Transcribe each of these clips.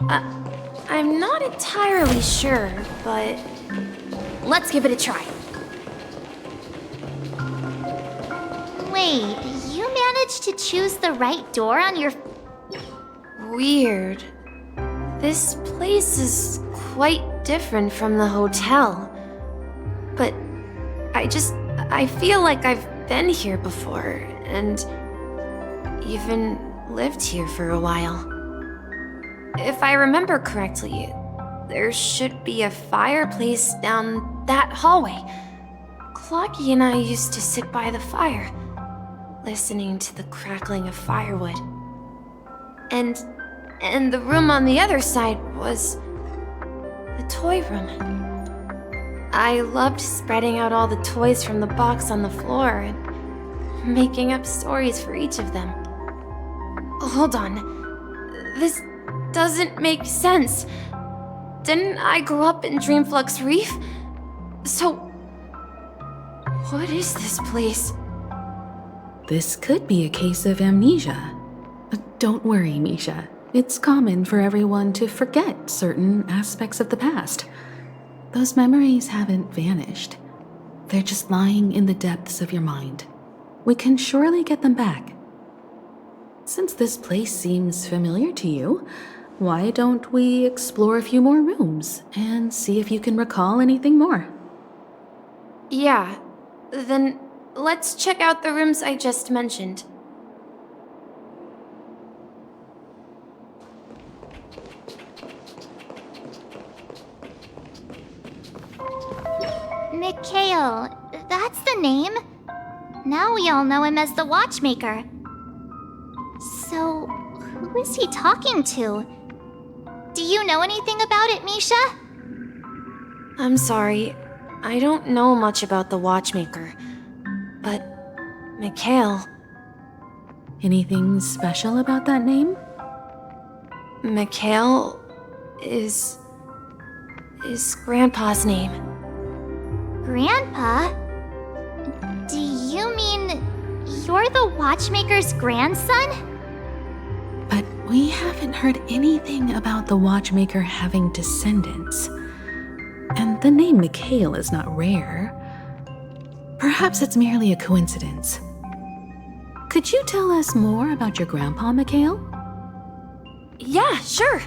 I'm not entirely sure, but let's give it a try. Wait, you managed to choose the right door on your... Weird. This place is quite different from the hotel. But I feel like I've been here before, and even lived here for a while. If I remember correctly, there should be a fireplace down that hallway. Clocky and I used to sit by the fire, listening to the crackling of firewood. And the room on the other side was the toy room. I loved spreading out all the toys from the box on the floor and making up stories for each of them. Hold on. This doesn't make sense. Didn't I grow up in Dreamflux Reef? So, what is this place? This could be a case of amnesia. Don't worry, Misha. It's common for everyone to forget certain aspects of the past. Those memories haven't vanished. They're just lying in the depths of your mind. We can surely get them back. Since this place seems familiar to you, why don't we explore a few more rooms and see if you can recall anything more? Yeah, then let's check out the rooms I just mentioned. Mikhail, that's the name. Now we all know him as the Watchmaker. So, who is he talking to? Do you know anything about it, Misha? I'm sorry, I don't know much about the Watchmaker. But, Mikhail... Anything special about that name? Mikhail is Grandpa's name. Grandpa? Do you mean you're the Watchmaker's grandson? But we haven't heard anything about the Watchmaker having descendants. And the name Mikhail is not rare. Perhaps it's merely a coincidence. Could you tell us more about your grandpa, Mikhail? Yeah, sure.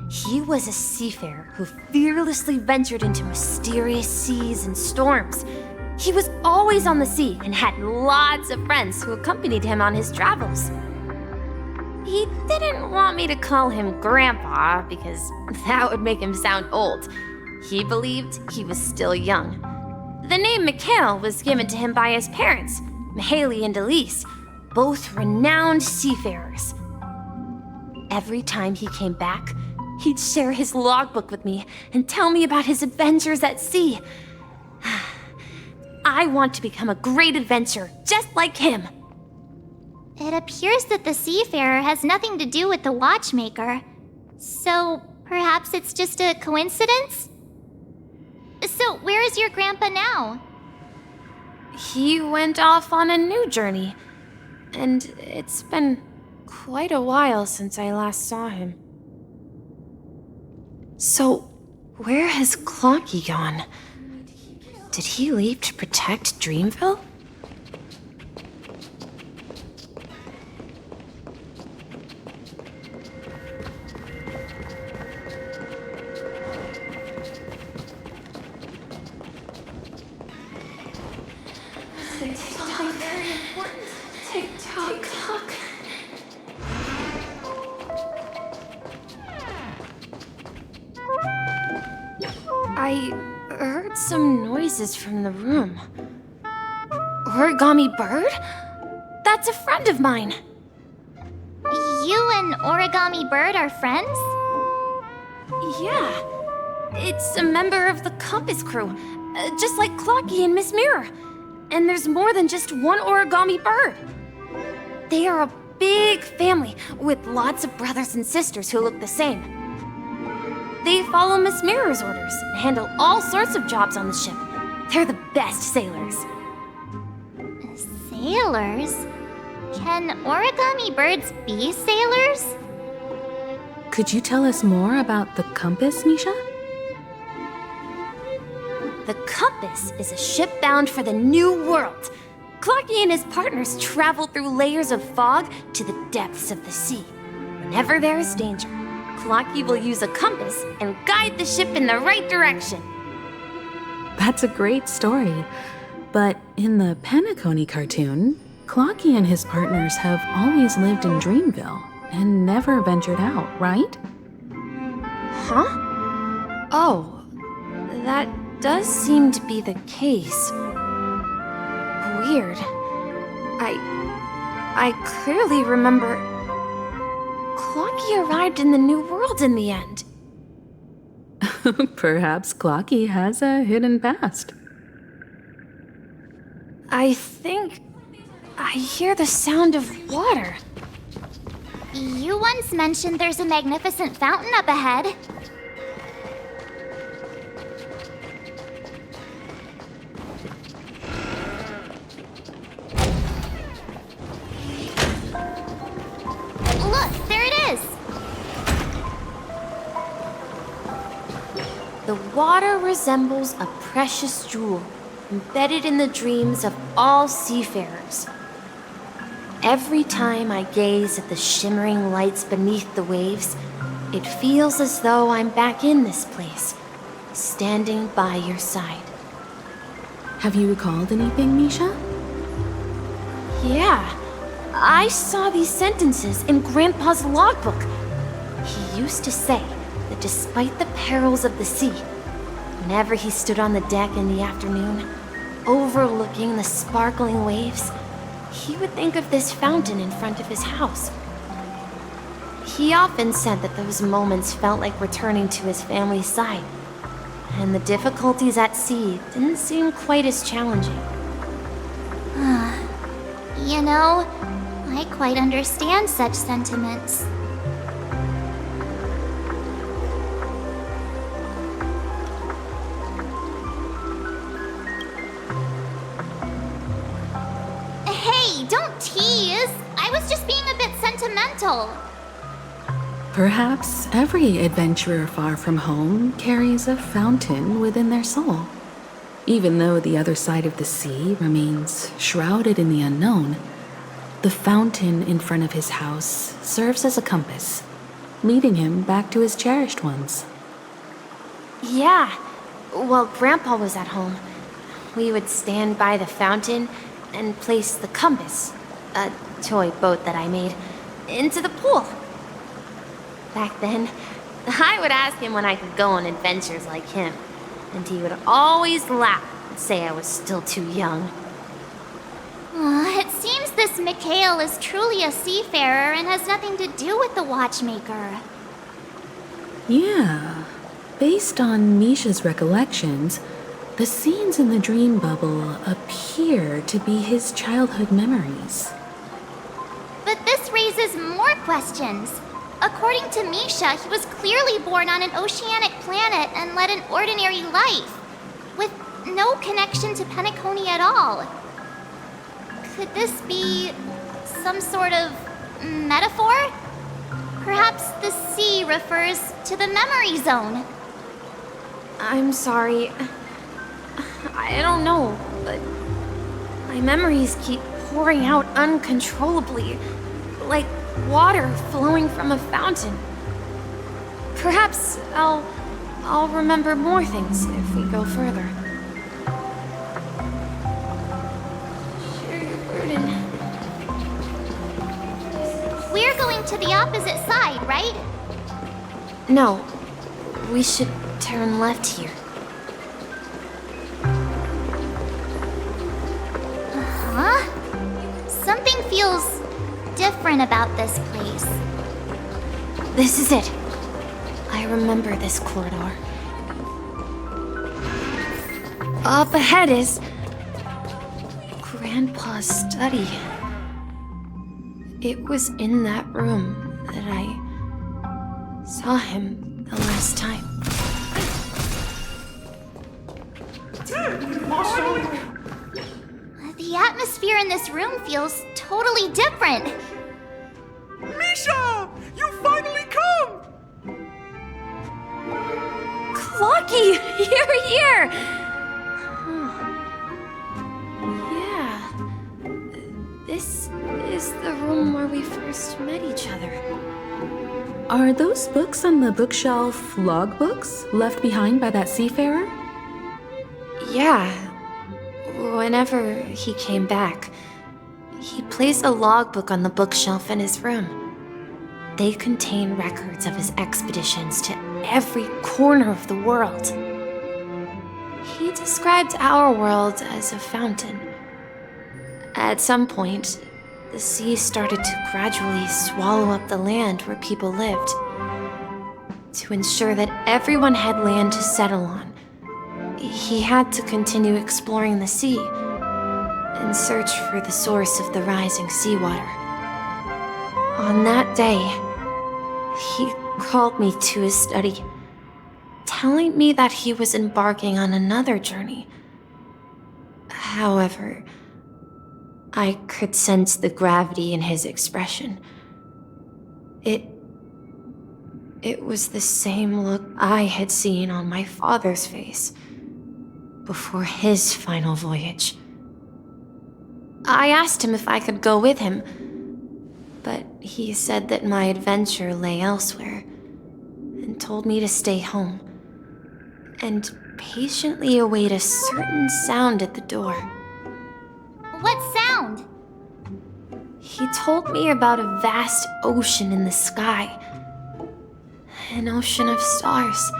He was a seafarer who fearlessly ventured into mysterious seas and storms. He was always on the sea and had lots of friends who accompanied him on his travels. He didn't want me to call him Grandpa because that would make him sound old. He believed he was still young. The name Mikhail was given to him by his parents, Mihaly and Elise, both renowned seafarers. Every time he came back, he'd share his logbook with me and tell me about his adventures at sea. I want to become a great adventurer, just like him. It appears that the seafarer has nothing to do with the Watchmaker. So, perhaps it's just a coincidence? So, where is your grandpa now? He went off on a new journey, and it's been quite a while since I last saw him. So, where has Clocky gone? Did he leave to protect Dreamville? Tick-tock, very important. Tick-tock. I heard some noises from the room. Origami Bird? That's a friend of mine. You and Origami Bird are friends? Yeah. It's a member of the Compass crew, just like Clocky and Miss Mirror. And there's more than just one Origami Bird. They are a big family with lots of brothers and sisters who look the same. They follow Miss Mirror's orders and handle all sorts of jobs on the ship. They're the best sailors. Sailors? Can origami birds be sailors? Could you tell us more about the compass, Misha? The compass is a ship bound for the new world. Clocky and his partners travel through layers of fog to the depths of the sea. Whenever there is danger, Clocky will use a compass and guide the ship in the right direction. That's a great story. But in the Penacony cartoon, Clocky and his partners have always lived in Dreamville and never ventured out, right? Huh? Oh, that does seem to be the case. Weird. I clearly remember Clocky arrived in the new world in the end. Perhaps Clocky has a hidden past. I think I hear the sound of water. You once mentioned there's a magnificent fountain up ahead. Look, there it is! The water resembles a precious jewel embedded in the dreams of all seafarers. Every time I gaze at the shimmering lights beneath the waves, it feels as though I'm back in this place, standing by your side. Have you recalled anything, Misha? Yeah, I saw these sentences in Grandpa's logbook. He used to say that despite the perils of the sea, whenever he stood on the deck in the afternoon, overlooking the sparkling waves, he would think of this fountain in front of his house. He often said that those moments felt like returning to his family's side, and the difficulties at sea didn't seem quite as challenging. You know, I quite understand such sentiments. Hey, don't tease! I was just being a bit sentimental. Perhaps every adventurer far from home carries a fountain within their soul. Even though the other side of the sea remains shrouded in the unknown, the fountain in front of his house serves as a compass, leading him back to his cherished ones. Yeah, while Grandpa was at home, we would stand by the fountain and place the compass, a toy boat that I made, into the pool. Back then, I would ask him when I could go on adventures like him, and he would always laugh and say I was still too young. It seems this Mikhail is truly a seafarer and has nothing to do with the watchmaker. Yeah, based on Misha's recollections, the scenes in the dream bubble appear to be his childhood memories. But this raises more questions. According to Misha, he was clearly born on an oceanic planet and led an ordinary life, with no connection to Penacony at all. Could this be some sort of metaphor? Perhaps the sea refers to the memory zone. I'm sorry. I don't know, but my memories keep pouring out uncontrollably, like water flowing from a fountain. Perhaps I'll remember more things if we go further. Share your burden. We're going to the opposite side, right? No, we should turn left here. Huh? Something feels different about this place. This is it. I remember this corridor. Up ahead is Grandpa's study. It was in that room that I saw him the last time. The atmosphere in this room feels totally different. Misha! You finally come! lucky! You're here! Yeah. This is the room where we first met each other. Are those books on the bookshelf logbooks left behind by that seafarer? Yeah. Whenever he came back, he placed a logbook on the bookshelf in his room. They contain records of his expeditions to every corner of the world. He described our world as a fountain. At some point, the sea started to gradually swallow up the land where people lived. To ensure that everyone had land to settle on, he had to continue exploring the sea in search for the source of the rising seawater. On that day, he called me to his study, telling me that he was embarking on another journey. However, I could sense the gravity in his expression. It was the same look I had seen on my father's face before his final voyage. I asked him if I could go with him, but he said that my adventure lay elsewhere and told me to stay home and patiently await a certain sound at the door. What sound? He told me about a vast ocean in the sky, an ocean of stars.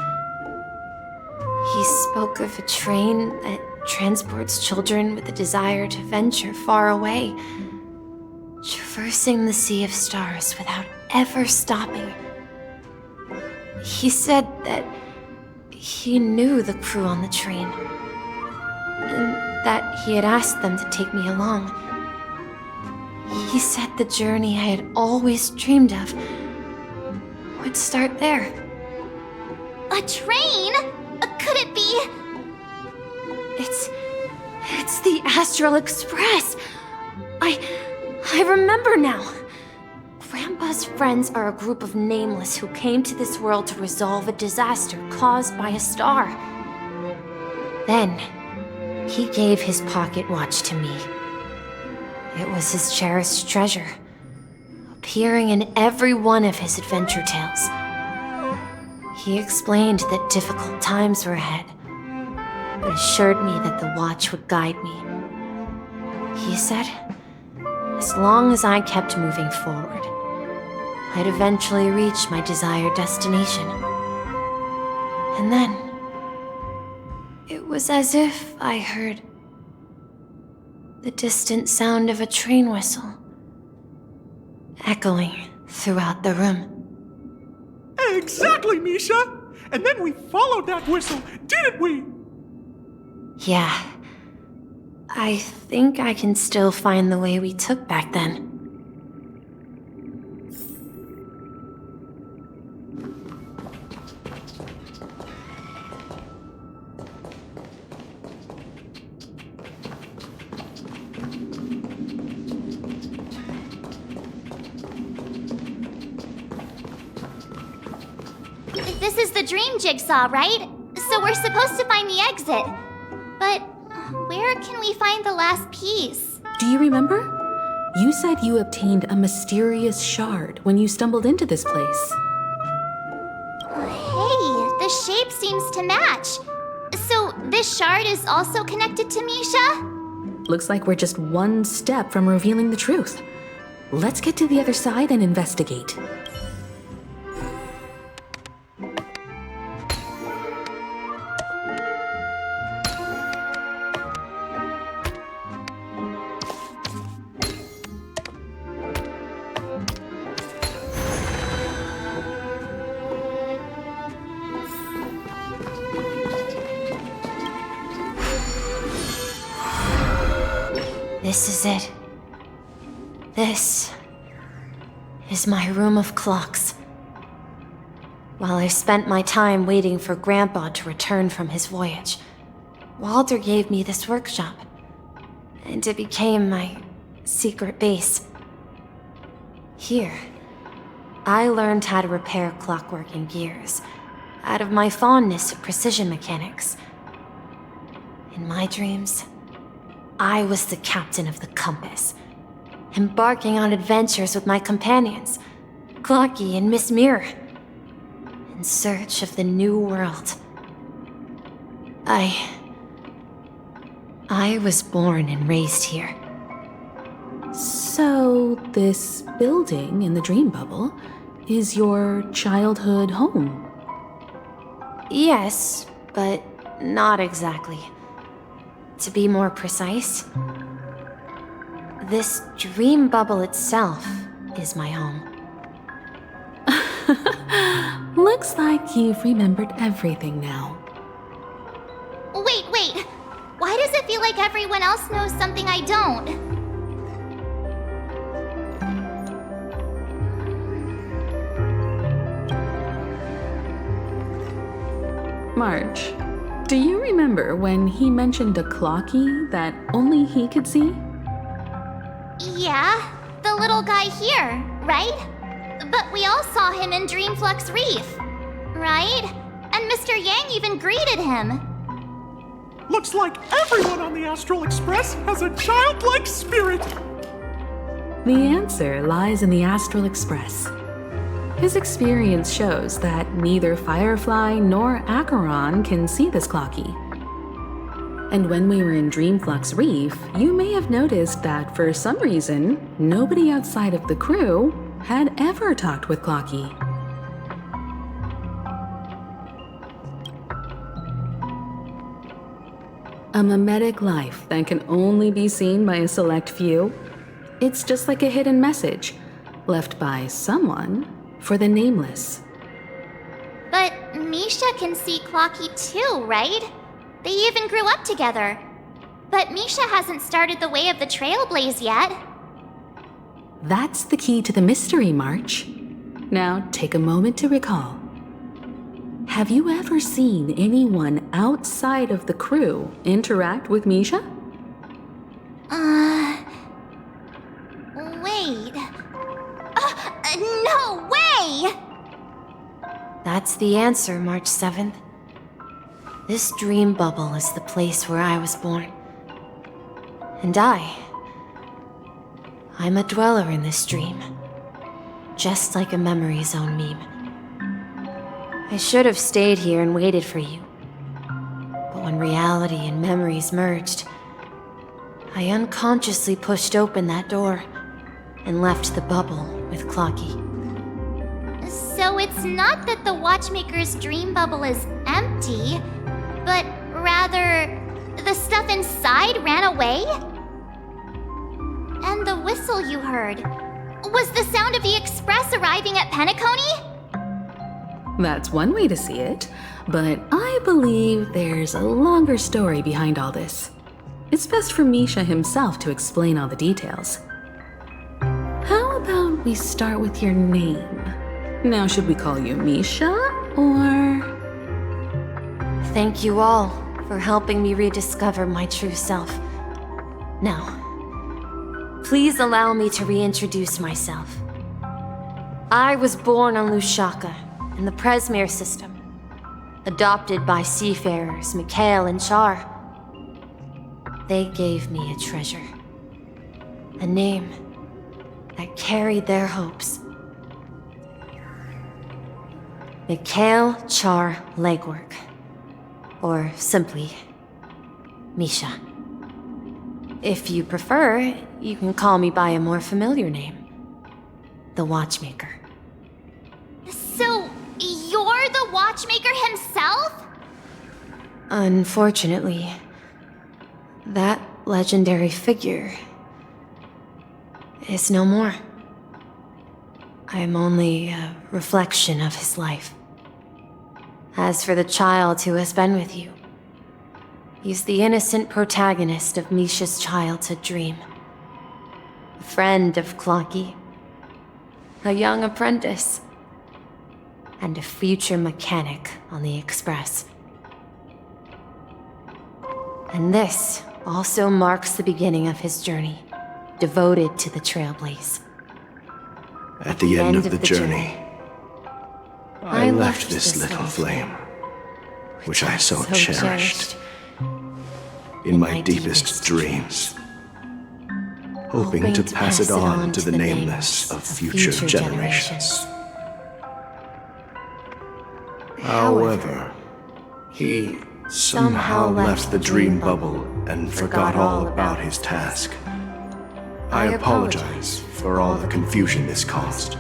He spoke of a train that transports children with a desire to venture far away, traversing the sea of stars without ever stopping. He said that he knew the crew on the train, and that he had asked them to take me along. He said the journey I had always dreamed of would start there. A train? Could it be? It's the Astral Express. I remember now. Grandpa's friends are a group of nameless who came to this world to resolve a disaster caused by a star. Then, he gave his pocket watch to me. It was his cherished treasure, appearing in every one of his adventure tales. He explained that difficult times were ahead, but assured me that the watch would guide me. He said, as long as I kept moving forward, I'd eventually reach my desired destination. And then, it was as if I heard the distant sound of a train whistle echoing throughout the room. Exactly, Misha! And then we followed that whistle, didn't we? Yeah. I think I can still find the way we took back then. This is the dream jigsaw, right? So we're supposed to find the exit. But where can we find the last piece? Do you remember? You said you obtained a mysterious shard when you stumbled into this place. Hey, the shape seems to match. So this shard is also connected to Misha? Looks like we're just one step from revealing the truth. Let's get to the other side and investigate. This is it. This is my room of clocks. While I spent my time waiting for Grandpa to return from his voyage, Walter gave me this workshop, and it became my secret base. Here, I learned how to repair clockwork and gears, out of my fondness of precision mechanics. In my dreams, I was the captain of the compass, embarking on adventures with my companions, Clocky and Miss Mirror, in search of the new world. I was born and raised here. So, this building in the dream bubble is your childhood home? Yes, but not exactly. To be more precise, this dream bubble itself is my home. Looks like you've remembered everything now. Wait. Why does it feel like everyone else knows something I don't? March, do you remember when he mentioned a clocky that only he could see? Yeah, the little guy here, right? But we all saw him in Dreamflux Reef, right? And Mr. Yang even greeted him. Looks like everyone on the Astral Express has a childlike spirit. The answer lies in the Astral Express. His experience shows that neither Firefly nor Acheron can see this clocky. And when we were in Dreamflux Reef, you may have noticed that for some reason, nobody outside of the crew had ever talked with Clocky. A mimetic life that can only be seen by a select few. It's just like a hidden message left by someone for the nameless. But Misha can see Clocky too, right? They even grew up together. But Misha hasn't started the way of the Trailblaze yet. That's the key to the mystery, March. Now take a moment to recall. Have you ever seen anyone outside of the crew interact with Misha? Wait. No way! That's the answer, March 7th. This dream bubble is the place where I was born. And I'm a dweller in this dream. Just like a memory zone meme. I should have stayed here and waited for you. But when reality and memories merged, I unconsciously pushed open that door and left the bubble with Clocky. So it's not that the Watchmaker's dream bubble is empty, but rather the stuff inside ran away? And the whistle you heard was the sound of the Express arriving at Penacony? That's one way to see it, but I believe there's a longer story behind all this. It's best for Misha himself to explain all the details. How about we start with your name? Now, should we call you Misha, or...? Thank you all for helping me rediscover my true self. Now, please allow me to reintroduce myself. I was born on Lushaka, in the Presmere system, adopted by seafarers Mikhail and Char. They gave me a treasure, a name that carried their hopes. Mikhail Char Legwork, or simply, Misha. If you prefer, you can call me by a more familiar name, the Watchmaker. So, you're the Watchmaker himself? Unfortunately, that legendary figure is no more. I am only a reflection of his life. As for the child who has been with you, he's the innocent protagonist of Misha's childhood dream. A friend of Clocky, a young apprentice, and a future mechanic on the Express. And this also marks the beginning of his journey, devoted to the Trailblaze. At the end of the journey, I left this little flame. which I so cherished in my deepest dreams, hoping to pass it on to the nameless of future generations. However, he somehow left the dream bubble and forgot all about his task. I apologize for all the confusion this caused.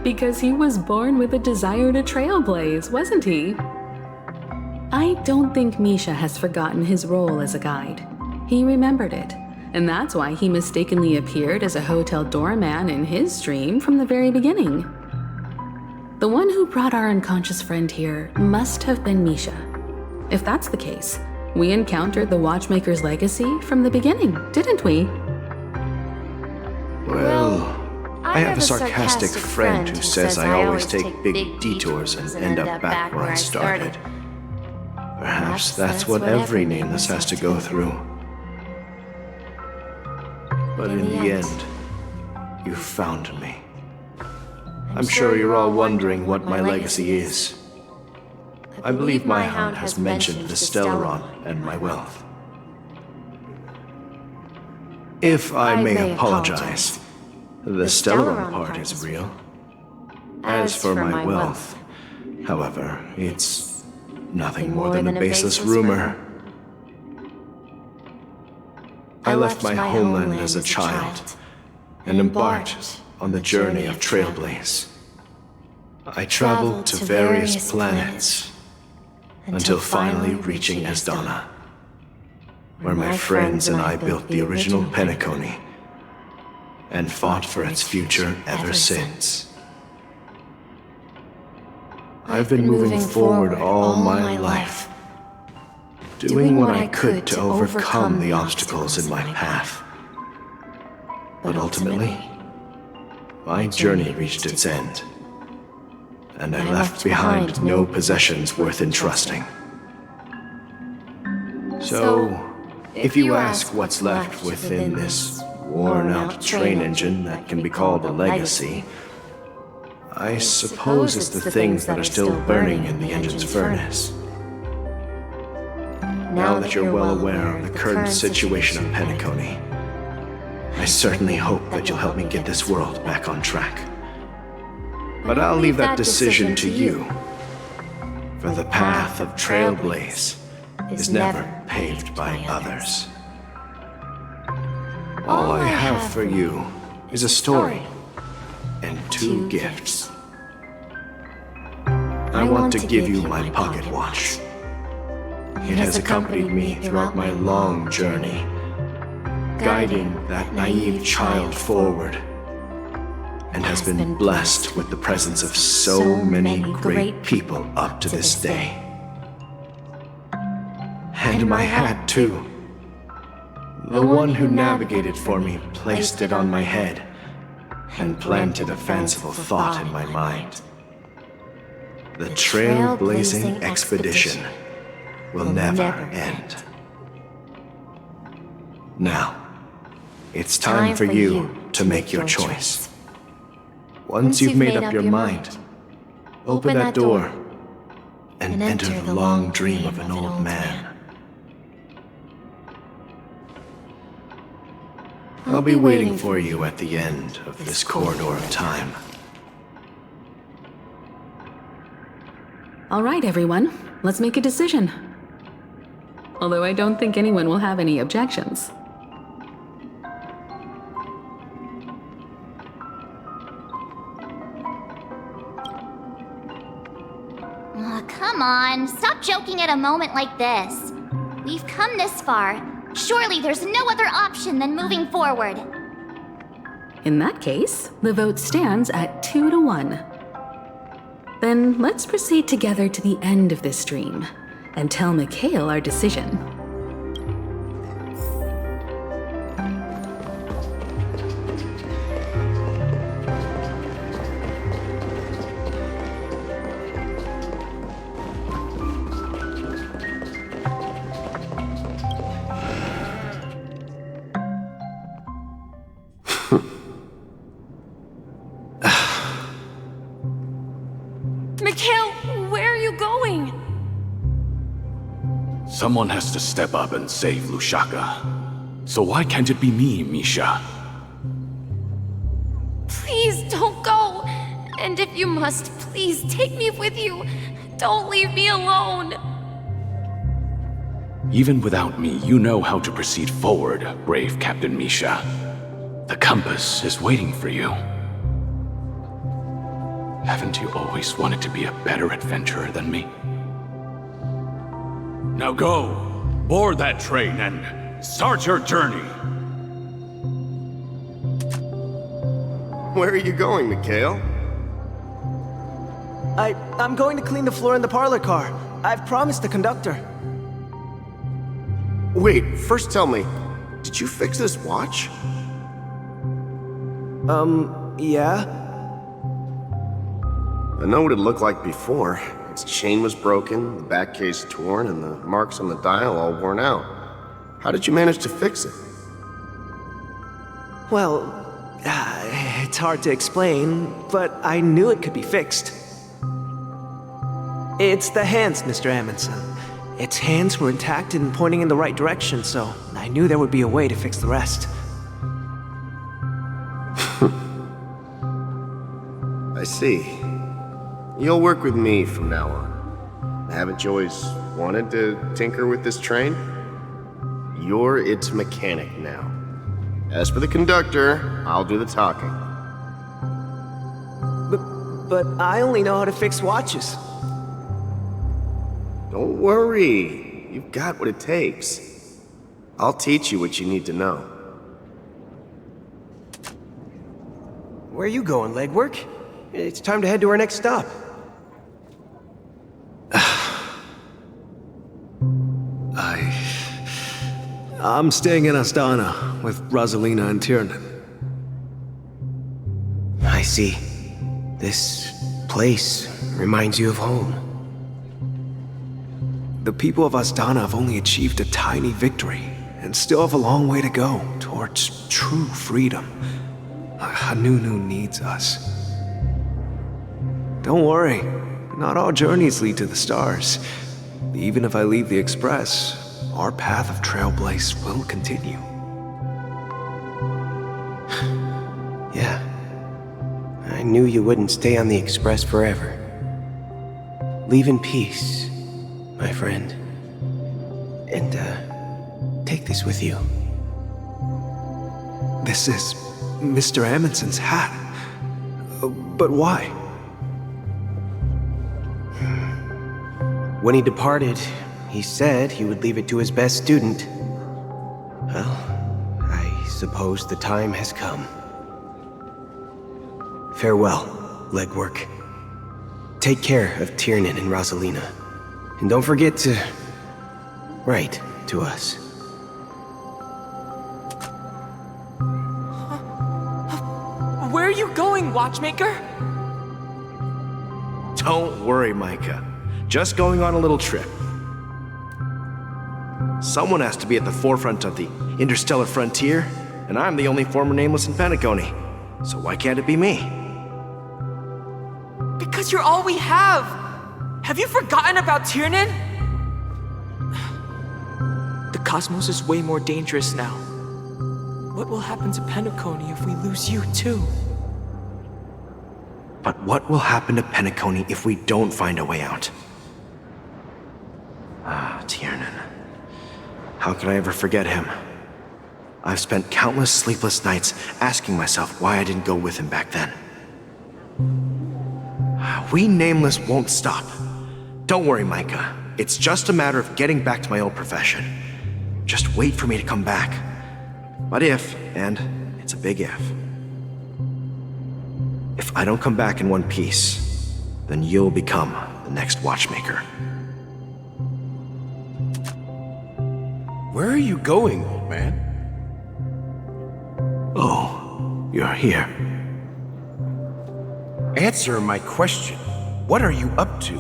Because he was born with a desire to trailblaze, wasn't he? I don't think Misha has forgotten his role as a guide. He remembered it, and that's why he mistakenly appeared as a hotel doorman in his dream from the very beginning. The one who brought our unconscious friend here must have been Misha. If that's the case, we encountered the Watchmaker's legacy from the beginning, didn't we? Well, I have a sarcastic friend who says I always take big detours and end up back where I started. Perhaps that's what every nameless has to go through. But in the end, you found me. I'm sure you're all wondering what my legacy is. I believe my hound has mentioned the Stellaron and my wealth. If I may apologize, the Stellaron part is real. As for my wealth, however, it's nothing more than a baseless rumor. I left my homeland as a child and embarked on the journey of Trailblaze. I traveled to various planets until finally reaching Asdana, where my friends and I built the original Penacony and fought for its future ever since. I've been moving forward all my life, doing what I could to overcome the obstacles in my path. But ultimately, my journey reached its end, and I left behind no possessions worth entrusting. So, if you ask what's left within this worn-out train engine that can be called a legacy, I suppose it's the things that are still burning in the engine's furnace. Now that you're well aware of the current situation of Penacony, I certainly hope that you'll help me get this world back on track. But I'll leave that decision to you, for the path of Trailblaze is never paved by others. All I have for you is a story and 2 gifts. I want to give you my pocket watch. It has accompanied me throughout my long journey, guiding that naive child forward, and has been blessed with the presence of so many great people up to this day. And my hat, too. The one who navigated for me placed it on my head and planted a fanciful thought in my mind. The trailblazing expedition will never end. Now, it's time for you to make your choice. Once you've made up your mind, open that door and enter the long dream of an old man. I'll be waiting for you at the end of this corridor of time. All right, everyone, let's make a decision. Although I don't think anyone will have any objections. Oh, come on, stop joking at a moment like this. We've come this far. Surely there's no other option than moving forward. In that case, the vote stands at 2-1. Then let's proceed together to the end of this dream and tell Mikhail our decision. Mikhail, where are you going? Someone has to step up and save Lushaka. So why can't it be me, Misha? Please don't go. And if you must, please take me with you. Don't leave me alone. Even without me, you know how to proceed forward, brave Captain Misha. The compass is waiting for you. Haven't you always wanted to be a better adventurer than me? Now go, board that train and start your journey. Where are you going, Mikhail? I'm going to clean the floor in the parlor car. I've promised the conductor. Wait, first tell me, did you fix this watch? Yeah? I know what it looked like before. Its chain was broken, the back case torn, and the marks on the dial all worn out. How did you manage to fix it? Well, it's hard to explain, but I knew it could be fixed. It's the hands, Mr. Amundsen. Its hands were intact and pointing in the right direction, so I knew there would be a way to fix the rest. I see. You'll work with me from now on. Haven't you always wanted to tinker with this train? You're its mechanic now. As for the conductor, I'll do the talking. But I only know how to fix watches. Don't worry. You've got what it takes. I'll teach you what you need to know. Where are you going, legwork? It's time to head to our next stop. I'm staying in Astana with Rosalina and Tiernan. I see. This place reminds you of home. The people of Astana have only achieved a tiny victory and still have a long way to go towards true freedom. Hanunu needs us. Don't worry, not all journeys lead to the stars. Even if I leave the Express, our path of Trailblaze will continue. Yeah. I knew you wouldn't stay on the Express forever. Leave in peace, my friend. And, take this with you. This is Mr. Amundsen's hat. But why? When he departed, he said he would leave it to his best student. Well, I suppose the time has come. Farewell, legwork. Take care of Tiernan and Rosalina. And don't forget to write to us. Where are you going, Watchmaker? Don't worry, Micah. Just going on a little trip. Someone has to be at the forefront of the interstellar frontier, and I'm the only former nameless in Penacony. So why can't it be me? Because you're all we have! Have you forgotten about Tiernan? The cosmos is way more dangerous now. What will happen to Penacony if we lose you too? But what will happen to Penacony if we don't find a way out? Ah, Tiernan. How could I ever forget him? I've spent countless sleepless nights asking myself why I didn't go with him back then. We Nameless won't stop. Don't worry, Micah. It's just a matter of getting back to my old profession. Just wait for me to come back. But if, and it's a big if I don't come back in one piece, then you'll become the next Watchmaker. Where are you going, old man? Oh, you're here. Answer my question. What are you up to?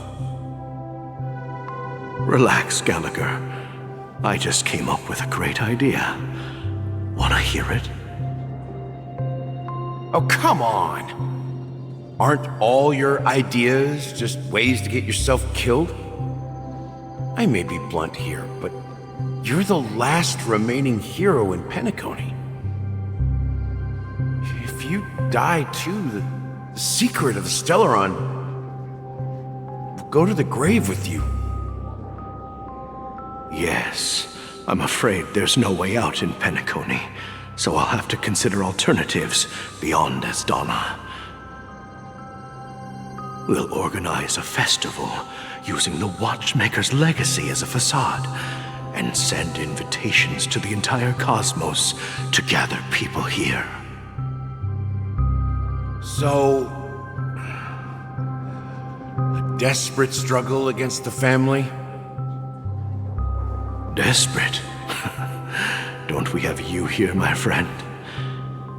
Relax, Gallagher. I just came up with a great idea. Wanna hear it? Oh, come on! Aren't all your ideas just ways to get yourself killed? I may be blunt here, but you're the last remaining hero in Penacony. If you die too, the secret of the Stellaron will go to the grave with you. Yes, I'm afraid there's no way out in Penacony, so I'll have to consider alternatives beyond Asdana. We'll organize a festival using the Watchmaker's legacy as a facade, and send invitations to the entire cosmos to gather people here. So, a desperate struggle against the family? Desperate? Don't we have you here, my friend?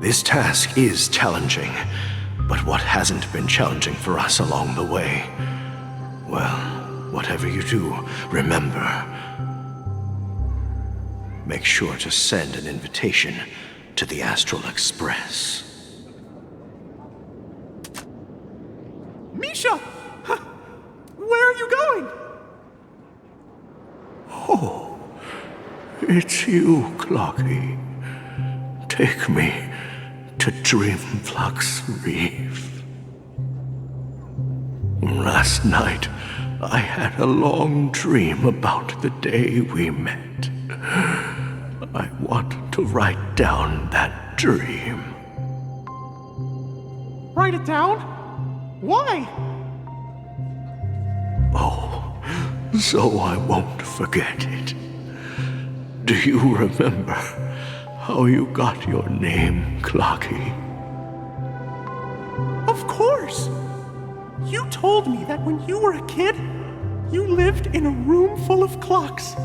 This task is challenging, but what hasn't been challenging for us along the way? Well, whatever you do, remember, make sure to send an invitation to the Astral Express. Misha! Where are you going? Oh, it's you, Clocky. Take me to Dreamflux Reef. Last night, I had a long dream about the day we met. I want to write down that dream. Write it down? Why? Oh, so I won't forget it. Do you remember how you got your name, Clocky? Of course! You told me that when you were a kid, you lived in a room full of clocks.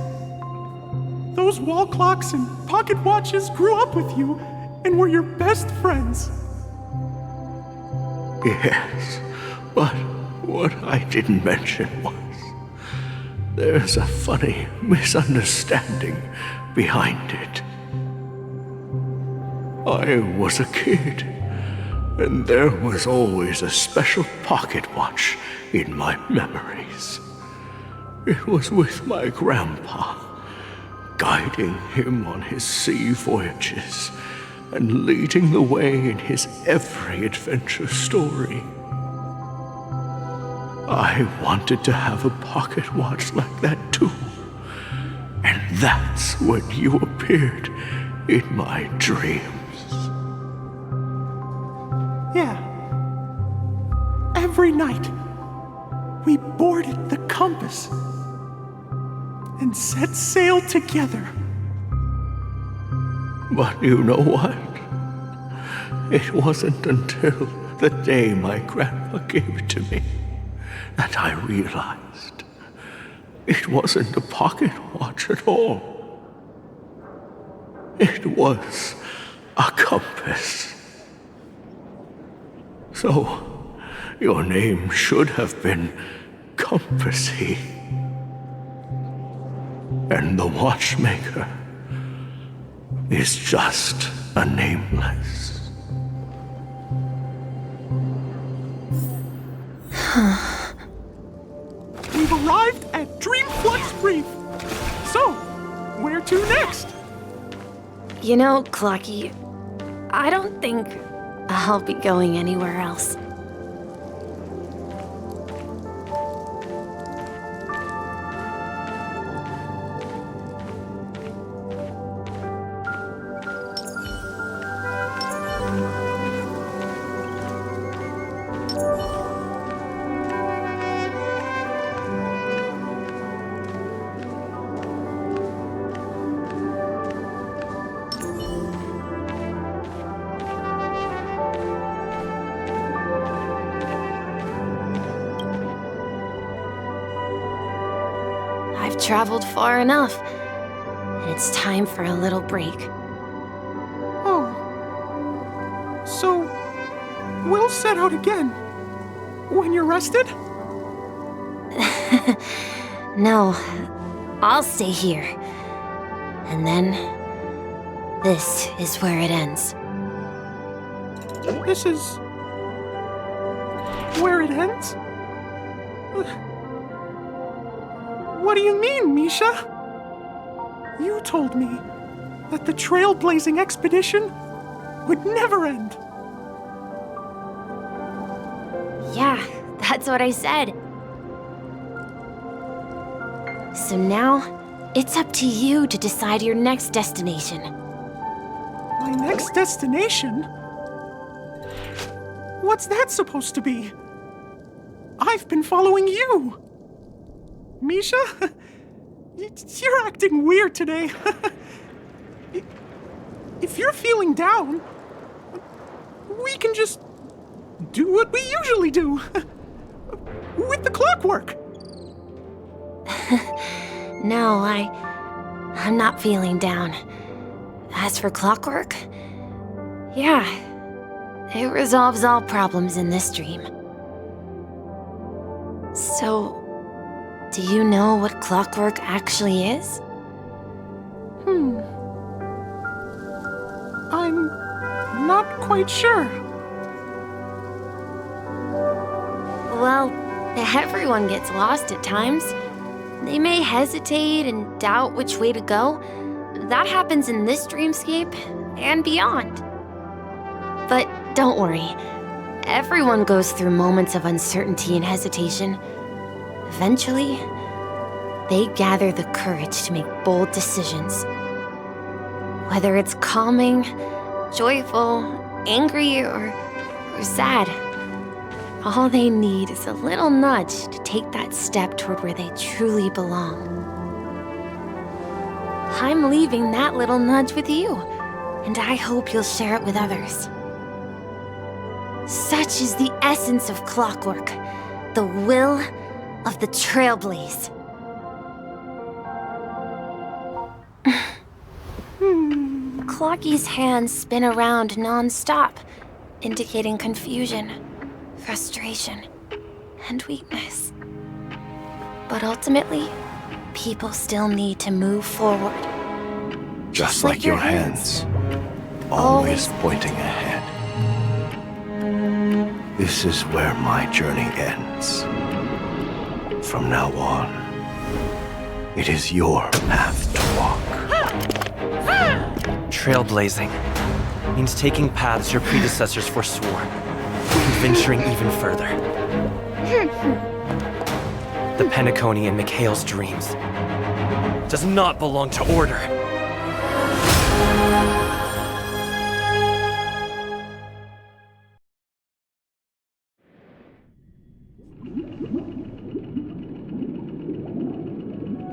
Those wall clocks and pocket watches grew up with you and were your best friends. Yes, but what I didn't mention was there's a funny misunderstanding behind it. I was a kid, and there was always a special pocket watch in my memories. It was with my grandpa, guiding him on his sea voyages and leading the way in his every adventure story. I wanted to have a pocket watch like that too. And that's when you appeared in my dreams. Yeah. Every night, we boarded the compass and set sail together. But you know what? It wasn't until the day my grandpa gave it to me that I realized it wasn't a pocket watch at all. It was a compass. So, your name should have been Compassy. And the Watchmaker is just a nameless. We've arrived at Dreamflux Reef. So, where to next? You know, Clocky, I don't think I'll be going anywhere else. I've traveled far enough, and it's time for a little break. Oh. So, we'll set out again. When you're rested? No, I'll stay here. And then, this is where it ends. This is Where it ends? What do you mean, Misha? You told me that the trailblazing expedition would never end. Yeah, that's what I said. So now, it's up to you to decide your next destination. My next destination? What's that supposed to be? I've been following you. Misha? You're acting weird today. If you're feeling down, we can just do what we usually do. With the clockwork. No, I'm not feeling down. As for clockwork, yeah, it resolves all problems in this dream. So, do you know what clockwork actually is? I'm not quite sure. Well, everyone gets lost at times. They may hesitate and doubt which way to go. That happens in this dreamscape and beyond. But don't worry. Everyone goes through moments of uncertainty and hesitation. Eventually, they gather the courage to make bold decisions. Whether it's calming, joyful, angry, or sad, all they need is a little nudge to take that step toward where they truly belong. I'm leaving that little nudge with you, and I hope you'll share it with others. Such is the essence of clockwork, the will of the Trailblaze. Clocky's hands spin around non-stop, indicating confusion, frustration, and weakness. But ultimately, people still need to move forward. Just like your hands, always pointing ahead. This is where my journey ends. From now on, it is your path to walk. Trailblazing means taking paths your predecessors forswore, and venturing even further. The Penacony in Mikhail's dreams does not belong to Order.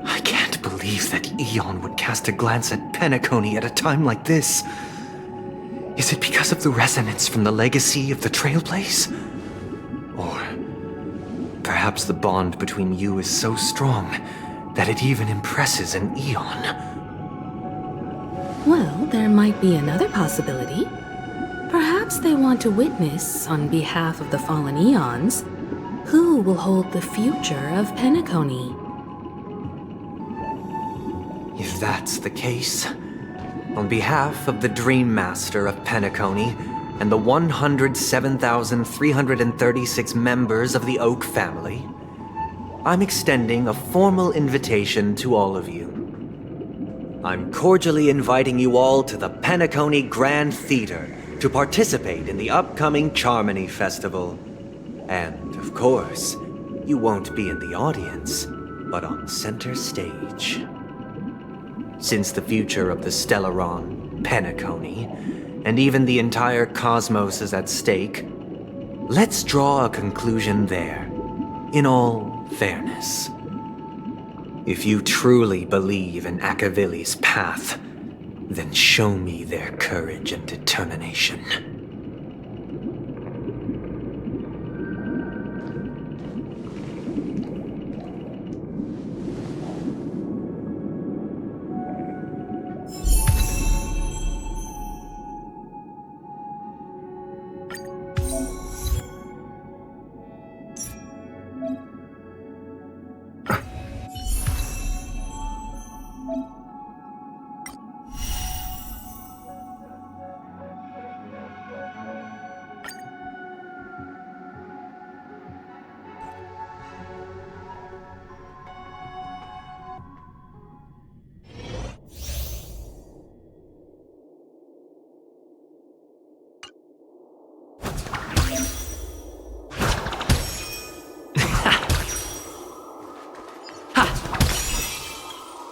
I can't believe that Eon would cast a glance at Penacony at a time like this. Is it because of the resonance from the legacy of the Trailblaze? Or perhaps the bond between you is so strong that it even impresses an Eon? Well, there might be another possibility. Perhaps they want to witness, on behalf of the fallen Eons, who will hold the future of Penacony. If that's the case, on behalf of the Dream Master of Penacony and the 107,336 members of the Oak family, I'm extending a formal invitation to all of you. I'm cordially inviting you all to the Penacony Grand Theater to participate in the upcoming Charmony Festival. And, of course, you won't be in the audience, but on center stage. Since the future of the Stellaron, Penacony, and even the entire cosmos is at stake, let's draw a conclusion there, in all fairness. If you truly believe in Akavili's path, then show me their courage and determination.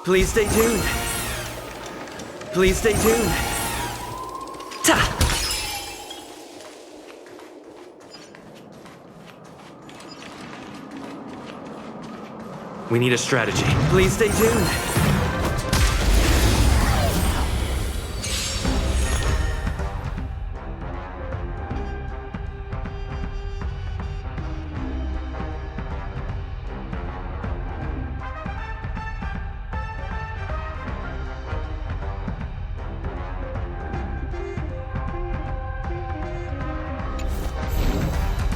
Please stay tuned. Please stay tuned. Ta! We need a strategy. Please stay tuned.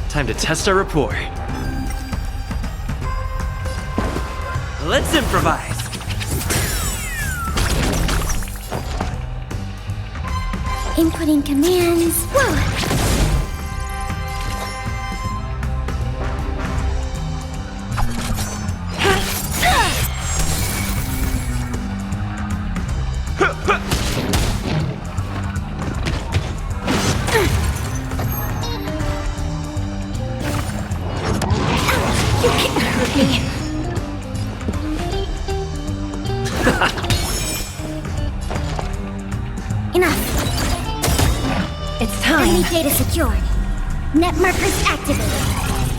Time to test our rapport. Let's improvise. Inputting commands. Whoa! You can't hurt me. Enough. It's time. Enemy data secured. Net markers activated.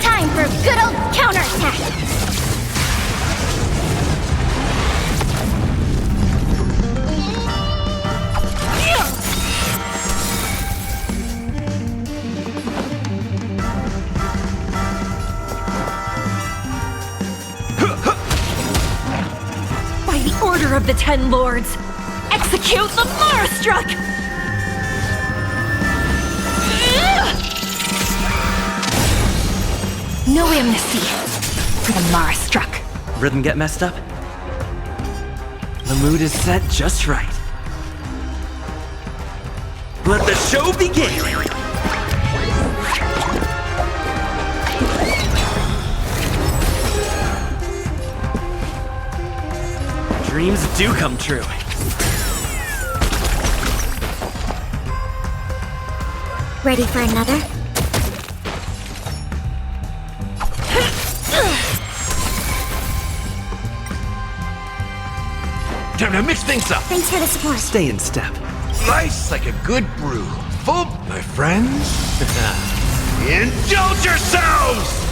Time for a good old counterattack. By the order of the Ten Lords, execute the Marastruck! No amnesty for the Marastruck. Rhythm get messed up? The mood is set just right. Let the show begin! Dreams do come true. Ready for another? Time to mix things up. Thanks for the support. Stay in step. Nice like a good brew. Full, my friends. Indulge yourselves!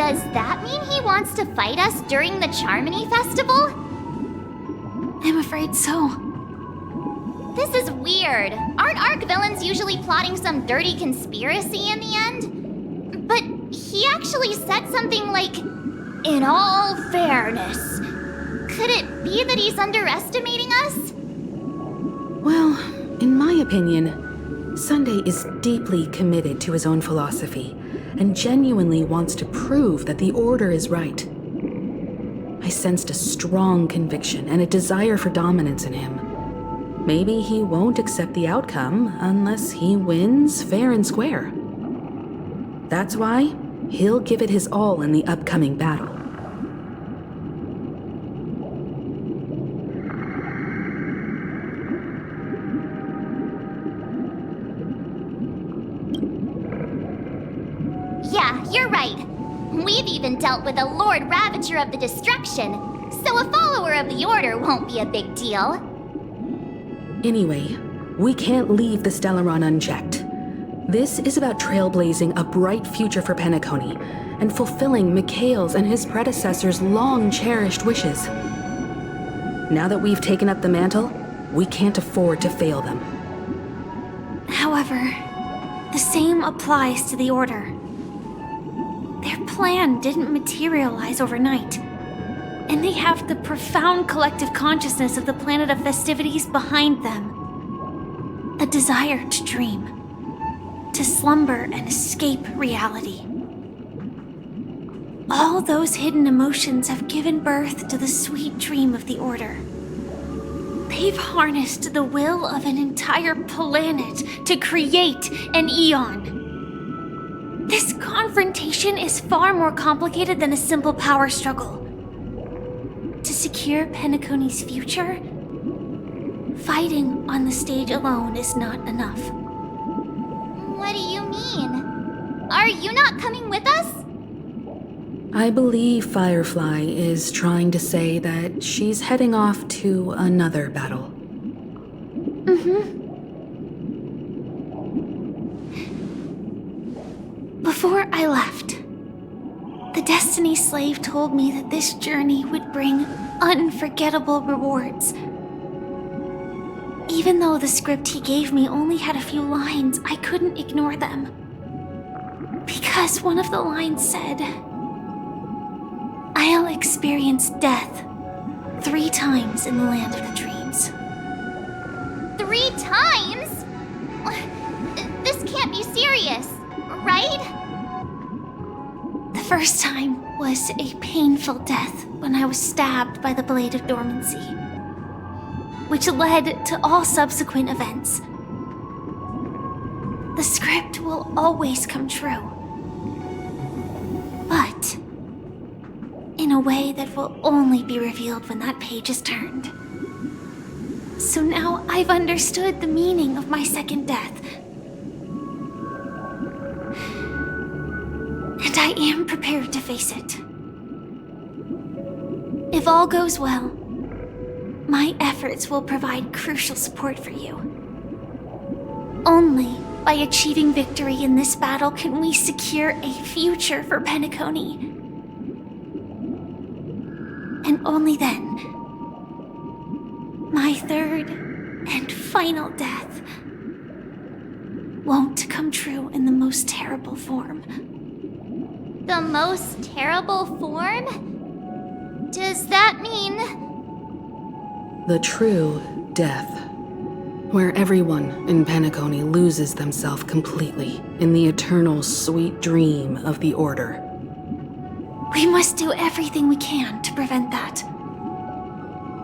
Does that mean he wants to fight us during the Charmony Festival? I'm afraid so. This is weird. Aren't Arc villains usually plotting some dirty conspiracy in the end? But he actually said something like, "In all fairness." Could it be that he's underestimating us? Well, in my opinion, Sunday is deeply committed to his own philosophy and genuinely wants to prove that the Order is right. I sensed a strong conviction and a desire for dominance in him. Maybe he won't accept the outcome unless he wins fair and square. That's why he'll give it his all in the upcoming battle. Yeah, you're right. We've even dealt with a Lord Ravager of the Destruction, so a follower of the Order won't be a big deal. Anyway, we can't leave the Stellaron unchecked. This is about trailblazing a bright future for Penacony and fulfilling Mikhail's and his predecessors' long-cherished wishes. Now that we've taken up the mantle, we can't afford to fail them. However, the same applies to the Order. Their plan didn't materialize overnight, and they have the profound collective consciousness of the planet of festivities behind them. A desire to dream, to slumber and escape reality. All those hidden emotions have given birth to the sweet dream of the Order. They've harnessed the will of an entire planet to create an Eon. This confrontation is far more complicated than a simple power struggle. To secure Penacony's future, fighting on the stage alone is not enough. What do you mean? Are you not coming with us? I believe Firefly is trying to say that she's heading off to another battle. Before I left, the Destiny Slave told me that this journey would bring unforgettable rewards. Even though the script he gave me only had a few lines, I couldn't ignore them. Because one of the lines said, "I'll experience death 3 times in the land of the dreams." 3 times? This can't be serious, right? The first time was a painful death when I was stabbed by the Blade of Dormancy, which led to all subsequent events. The script will always come true, but in a way that will only be revealed when that page is turned. So now I've understood the meaning of my second death. And I am prepared to face it. If all goes well, my efforts will provide crucial support for you. Only by achieving victory in this battle can we secure a future for Penacony. And only then, my third and final death won't come true in the most terrible form. The most terrible form? Does that mean... The true death, where everyone in Penacony loses themselves completely in the eternal sweet dream of the Order. We must do everything we can to prevent that.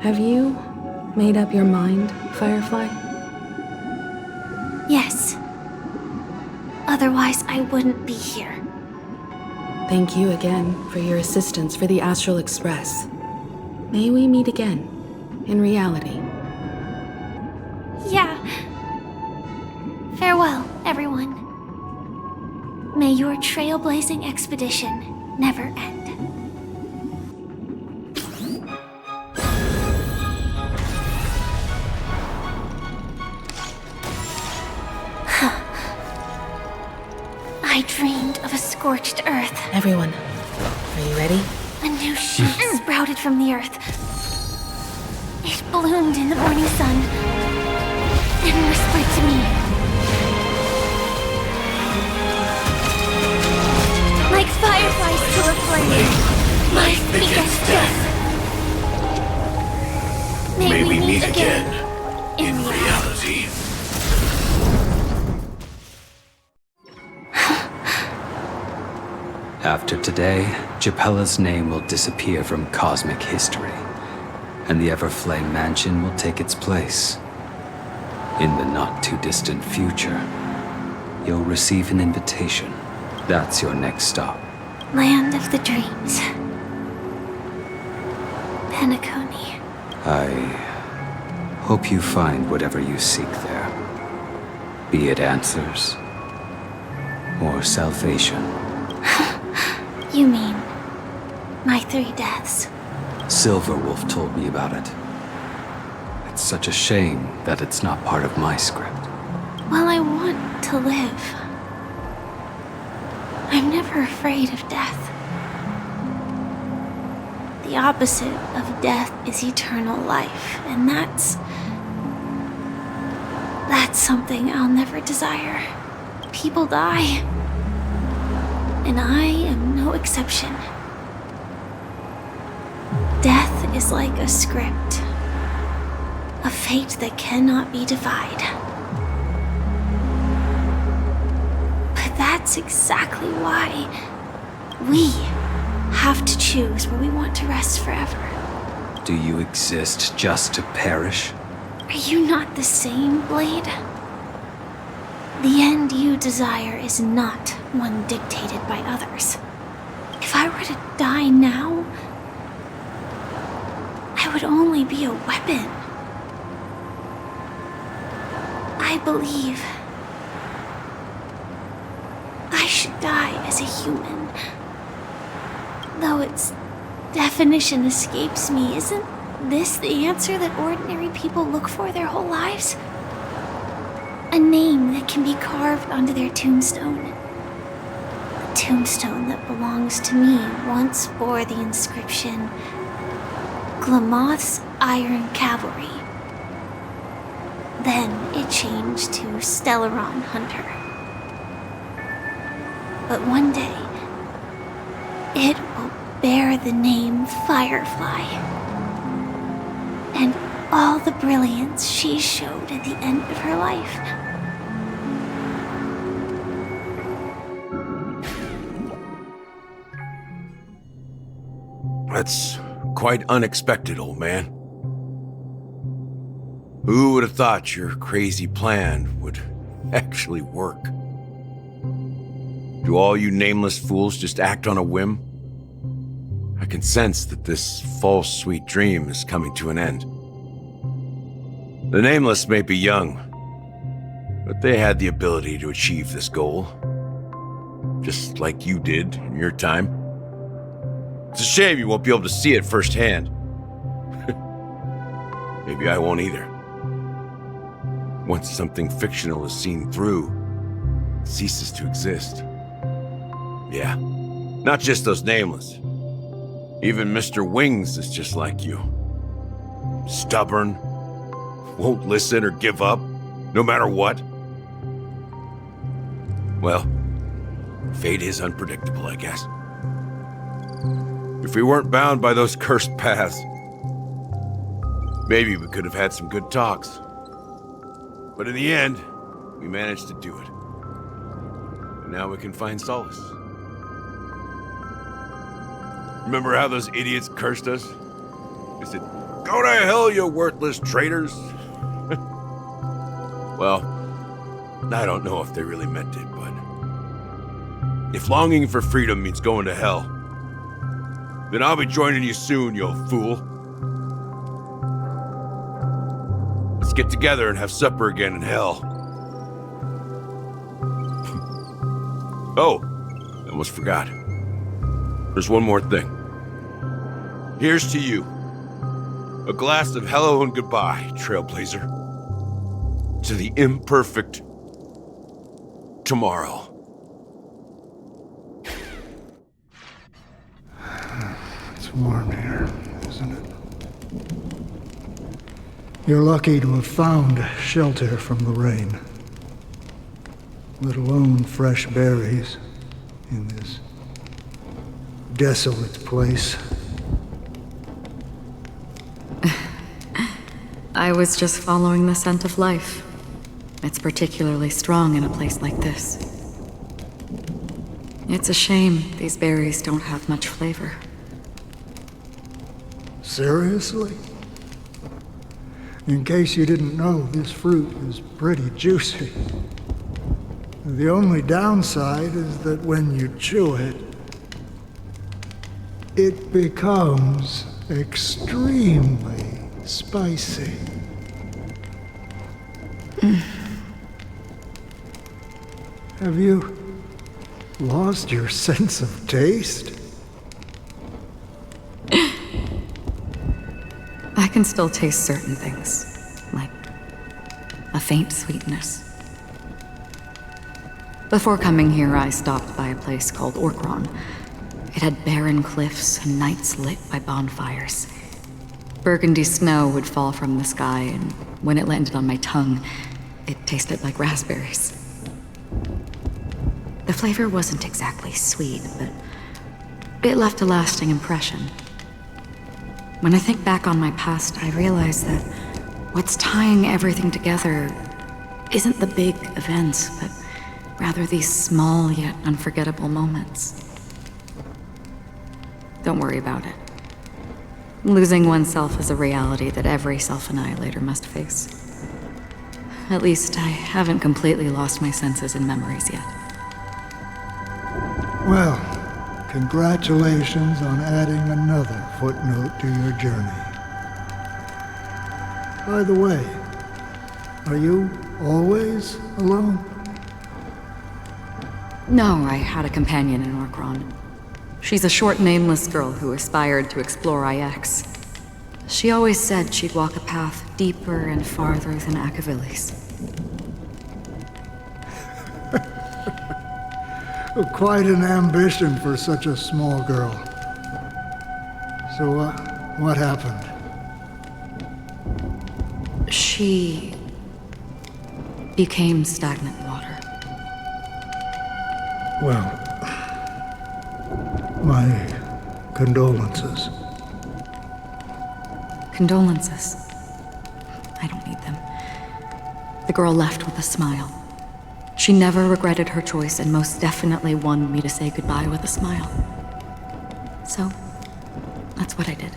Have you made up your mind, Firefly? Yes. Otherwise, I wouldn't be here. Thank you again for your assistance for the Astral Express. May we meet again, in reality. Yeah. Farewell, everyone. May your trailblazing expedition never end. I dreamed of a scorched earth. Everyone, Are you ready? A new shoot sprouted from the earth. It bloomed in the morning sun and whispered to me. Like fireflies to a flame, life begets death. May we meet again in reality. After today, Japella's name will disappear from cosmic history, and the Everflame Mansion will take its place. In the not-too-distant future, you'll receive an invitation. That's your next stop. Land of the dreams. Penacony. I hope you find whatever you seek there. Be it answers or salvation. You mean my 3 deaths? Silverwolf told me about it. It's such a shame that it's not part of my script. Well, I want to live. I'm never afraid of death. The opposite of death is eternal life, and that's something I'll never desire. People die, and I am no exception. Death is like a script, a fate that cannot be defied. But that's exactly why we have to choose where we want to rest forever. Do you exist just to perish? Are you not the same, Blade? The end you desire is not one dictated by others. If I were to die now, I would only be a weapon. I believe I should die as a human. Though its definition escapes me, isn't this the answer that ordinary people look for their whole lives? A name that can be carved onto their tombstone. The tombstone that belongs to me once bore the inscription, Glamoth's Iron Cavalry. Then it changed to Stellaron Hunter. But one day, it will bear the name Firefly. And all the brilliance she showed at the end of her life. That's quite unexpected, old man. Who would have thought your crazy plan would actually work? Do all you nameless fools just act on a whim? I can sense that this false sweet dream is coming to an end. The nameless may be young, but they had the ability to achieve this goal. Just like you did in your time. It's a shame you won't be able to see it firsthand. Maybe I won't either. Once something fictional is seen through, it ceases to exist. Yeah, not just those nameless. Even Mr. Wings is just like you. Stubborn, won't listen or give up, no matter what. Well, fate is unpredictable, I guess. If we weren't bound by those cursed paths, maybe we could have had some good talks. But in the end, we managed to do it. And now we can find solace. Remember how those idiots cursed us? They said, "Go to hell, you worthless traitors!" Well, I don't know if they really meant it, but if longing for freedom means going to hell, then I'll be joining you soon, you old fool. Let's get together and have supper again in hell. Oh, I almost forgot. There's one more thing. Here's to you. A glass of hello and goodbye, Trailblazer. To the imperfect tomorrow. warm here, isn't it? You're lucky to have found shelter from the rain. Let alone fresh berries in this desolate place. I was just following the scent of life. It's particularly strong in a place like this. It's a shame these berries don't have much flavor. Seriously? In case you didn't know, this fruit is pretty juicy. The only downside is that when you chew it, it becomes extremely spicy. Have you lost your sense of taste? I can still taste certain things, like a faint sweetness. Before coming here, I stopped by a place called Orkron. It had barren cliffs and nights lit by bonfires. Burgundy snow would fall from the sky, and when it landed on my tongue, it tasted like raspberries. The flavor wasn't exactly sweet, but it left a lasting impression. When I think back on my past, I realize that what's tying everything together isn't the big events, but rather these small yet unforgettable moments. Don't worry about it. Losing oneself is a reality that every self-annihilator must face. At least I haven't completely lost my senses and memories yet. Well, congratulations on adding another footnote to your journey. By the way, are you always alone? No, I had a companion in Orkron. She's a short, nameless girl who aspired to explore IX. She always said she'd walk a path deeper and farther than Akavilis. Quite an ambition for such a small girl. So, what happened? She became stagnant water. Well, my condolences. Condolences. I don't need them. The girl left with a smile. She never regretted her choice and most definitely wanted me to say goodbye with a smile. So, that's what I did.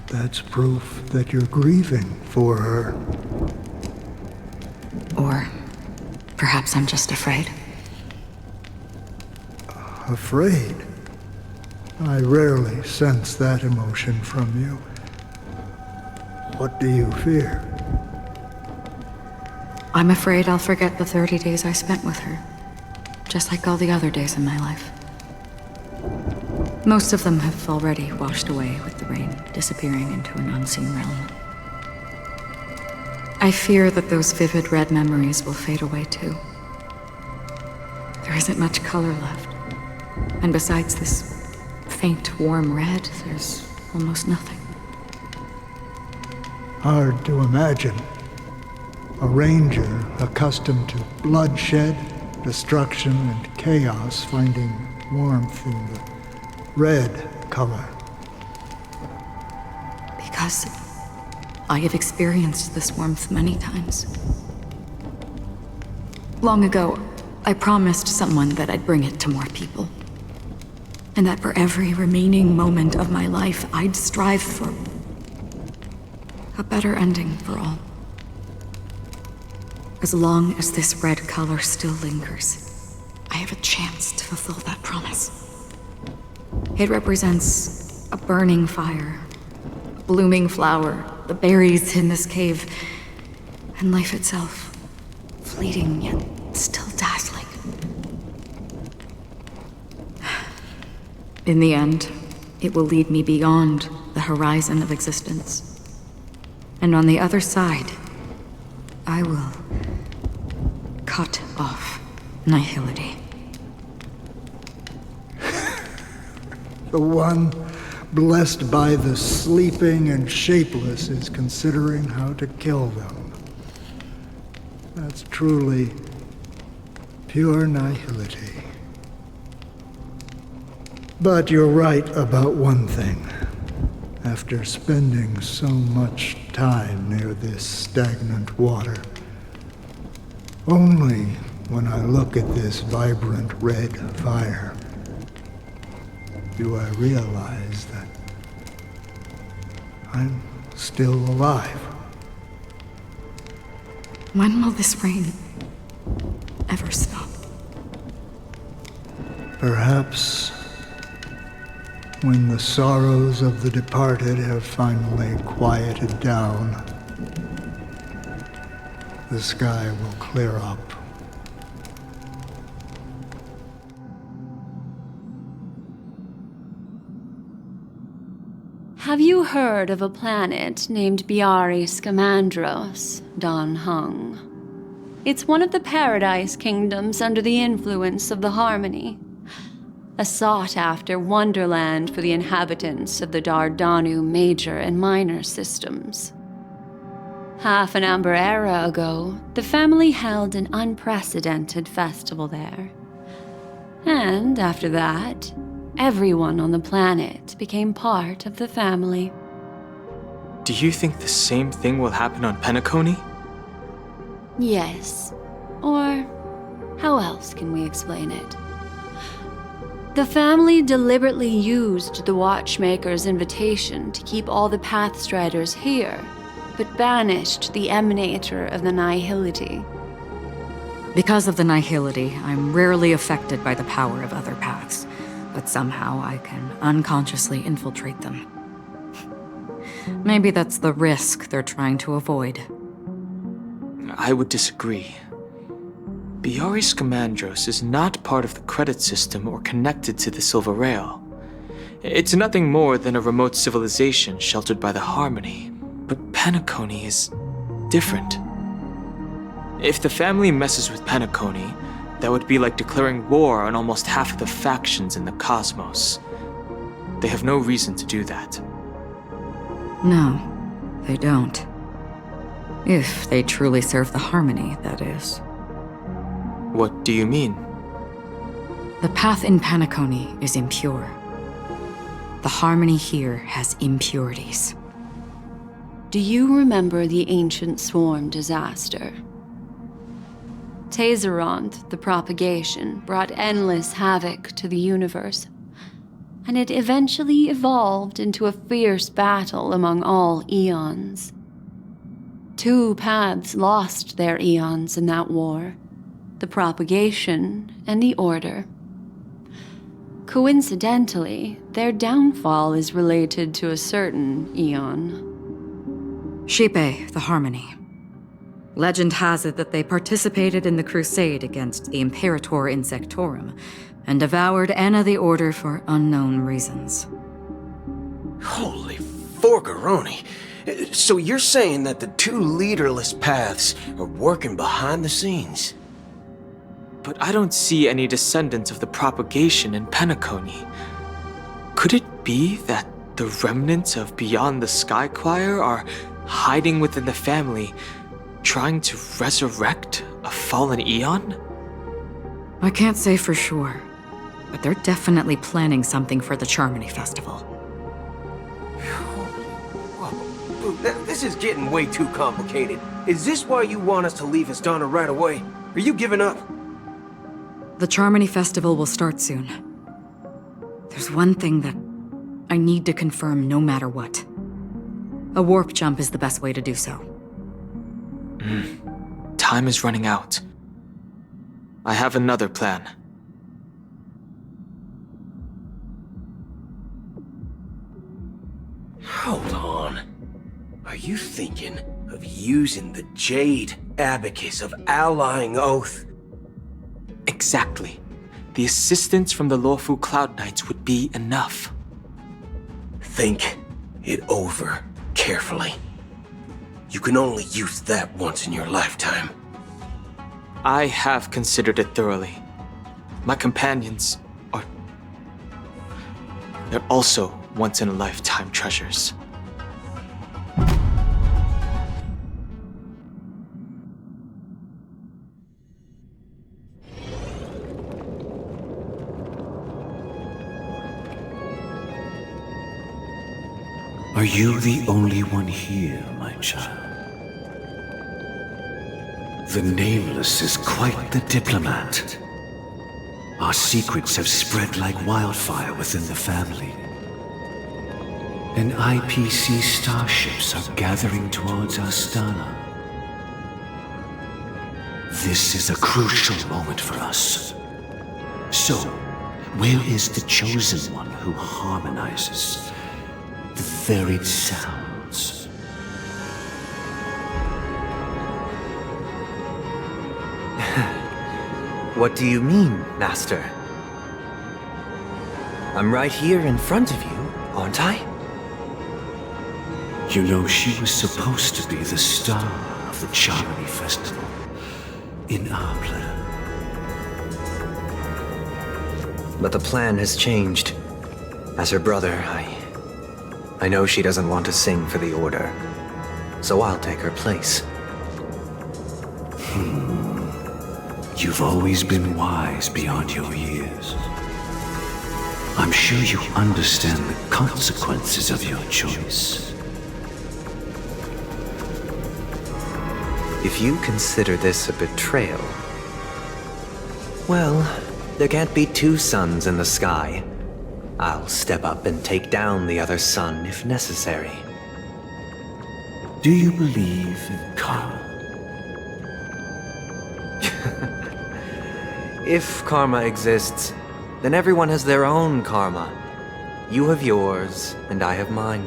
That's proof that you're grieving for her. Or perhaps I'm just afraid. Afraid? I rarely sense that emotion from you. What do you fear? I'm afraid I'll forget the 30 days I spent with her, just like all the other days in my life. Most of them have already washed away with the rain, disappearing into an unseen realm. I fear that those vivid red memories will fade away too. There isn't much color left, and besides this faint, warm red, there's almost nothing. Hard to imagine. A ranger accustomed to bloodshed, destruction, and chaos finding warmth in the red color. Because I have experienced this warmth many times. Long ago, I promised someone that I'd bring it to more people. And that for every remaining moment of my life, I'd strive for a better ending for all. As long as this red color still lingers, I have a chance to fulfill that promise. It represents a burning fire, a blooming flower, the berries in this cave, and life itself, fleeting yet still dazzling. In the end, it will lead me beyond the horizon of existence. And on the other side, I will cut off nihility. The one blessed by the sleeping and shapeless is considering how to kill them. That's truly pure nihility. But you're right about one thing. After spending so much time near this stagnant water, only when I look at this vibrant red fire do I realize that I'm still alive. When will this rain ever stop? Perhaps when the sorrows of the departed have finally quieted down, the sky will clear up. Have you heard of a planet named Biari Scamandros, Don Hung? It's one of the Paradise Kingdoms under the influence of the Harmony. A sought-after wonderland for the inhabitants of the Dardanu Major and Minor systems. Half an Amber Era ago, the family held an unprecedented festival there. And after that, everyone on the planet became part of the family. Do you think the same thing will happen on Penacony? Yes. Or how else can we explain it? The family deliberately used the Watchmaker's invitation to keep all the Pathstriders here, but banished the Emanator of the Nihility. Because of the Nihility, I'm rarely affected by the power of other paths, but somehow I can unconsciously infiltrate them. Maybe that's the risk they're trying to avoid. I would disagree. Biari Scamandros is not part of the credit system or connected to the Silver Rail. It's nothing more than a remote civilization sheltered by the Harmony. But Penacony is different. If the family messes with Penacony, that would be like declaring war on almost half of the factions in the cosmos. They have no reason to do that. No, they don't. If they truly serve the Harmony, that is. What do you mean? The path in Penacony is impure. The Harmony here has impurities. Do you remember the Ancient Swarm disaster? Tazeront, the propagation, brought endless havoc to the universe, and it eventually evolved into a fierce battle among all eons. 2 paths lost their eons in that war, the propagation and the order. Coincidentally, their downfall is related to a certain eon. Shipe, the Harmony. Legend has it that they participated in the crusade against the Imperator Insectorum and devoured Anna the Order for unknown reasons. Holy forgaroni. So you're saying that the 2 leaderless paths are working behind the scenes? But I don't see any descendants of the propagation in Penacony. Could it be that the remnants of Beyond the Sky Choir are hiding within the family, trying to resurrect a fallen eon? I can't say for sure, but they're definitely planning something for the Charmony Festival. Whoa, this is getting way too complicated. Is this why you want us to leave Astana right away? Are you giving up? The Charmony Festival will start soon. There's one thing that I need to confirm no matter what. A warp jump is the best way to do so. Time is running out. I have another plan. Hold on. Are you thinking of using the Jade Abacus of Allying Oath? Exactly. The assistance from the Lawful Cloud Knights would be enough. Think it over carefully. You can only use that once in your lifetime. I have considered it thoroughly. My companions are they're also once-in-a-lifetime treasures. Are you the only one here, my child? The Nameless is quite the diplomat. Our secrets have spread like wildfire within the family. And IPC starships are gathering towards Astana. This is a crucial moment for us. So, where is the Chosen One who harmonizes the varied sounds? What do you mean, Master? I'm right here in front of you, aren't I? You know, she was supposed to be the star of the Charity Festival in our plan. But the plan has changed. As her brother, I know she doesn't want to sing for the Order, so I'll take her place. You've always been wise beyond your years. I'm sure you understand the consequences of your choice. If you consider this a betrayal, well, there can't be two suns in the sky. I'll step up and take down the other sun if necessary. Do you believe in karma? If karma exists, then everyone has their own karma. You have yours, and I have mine.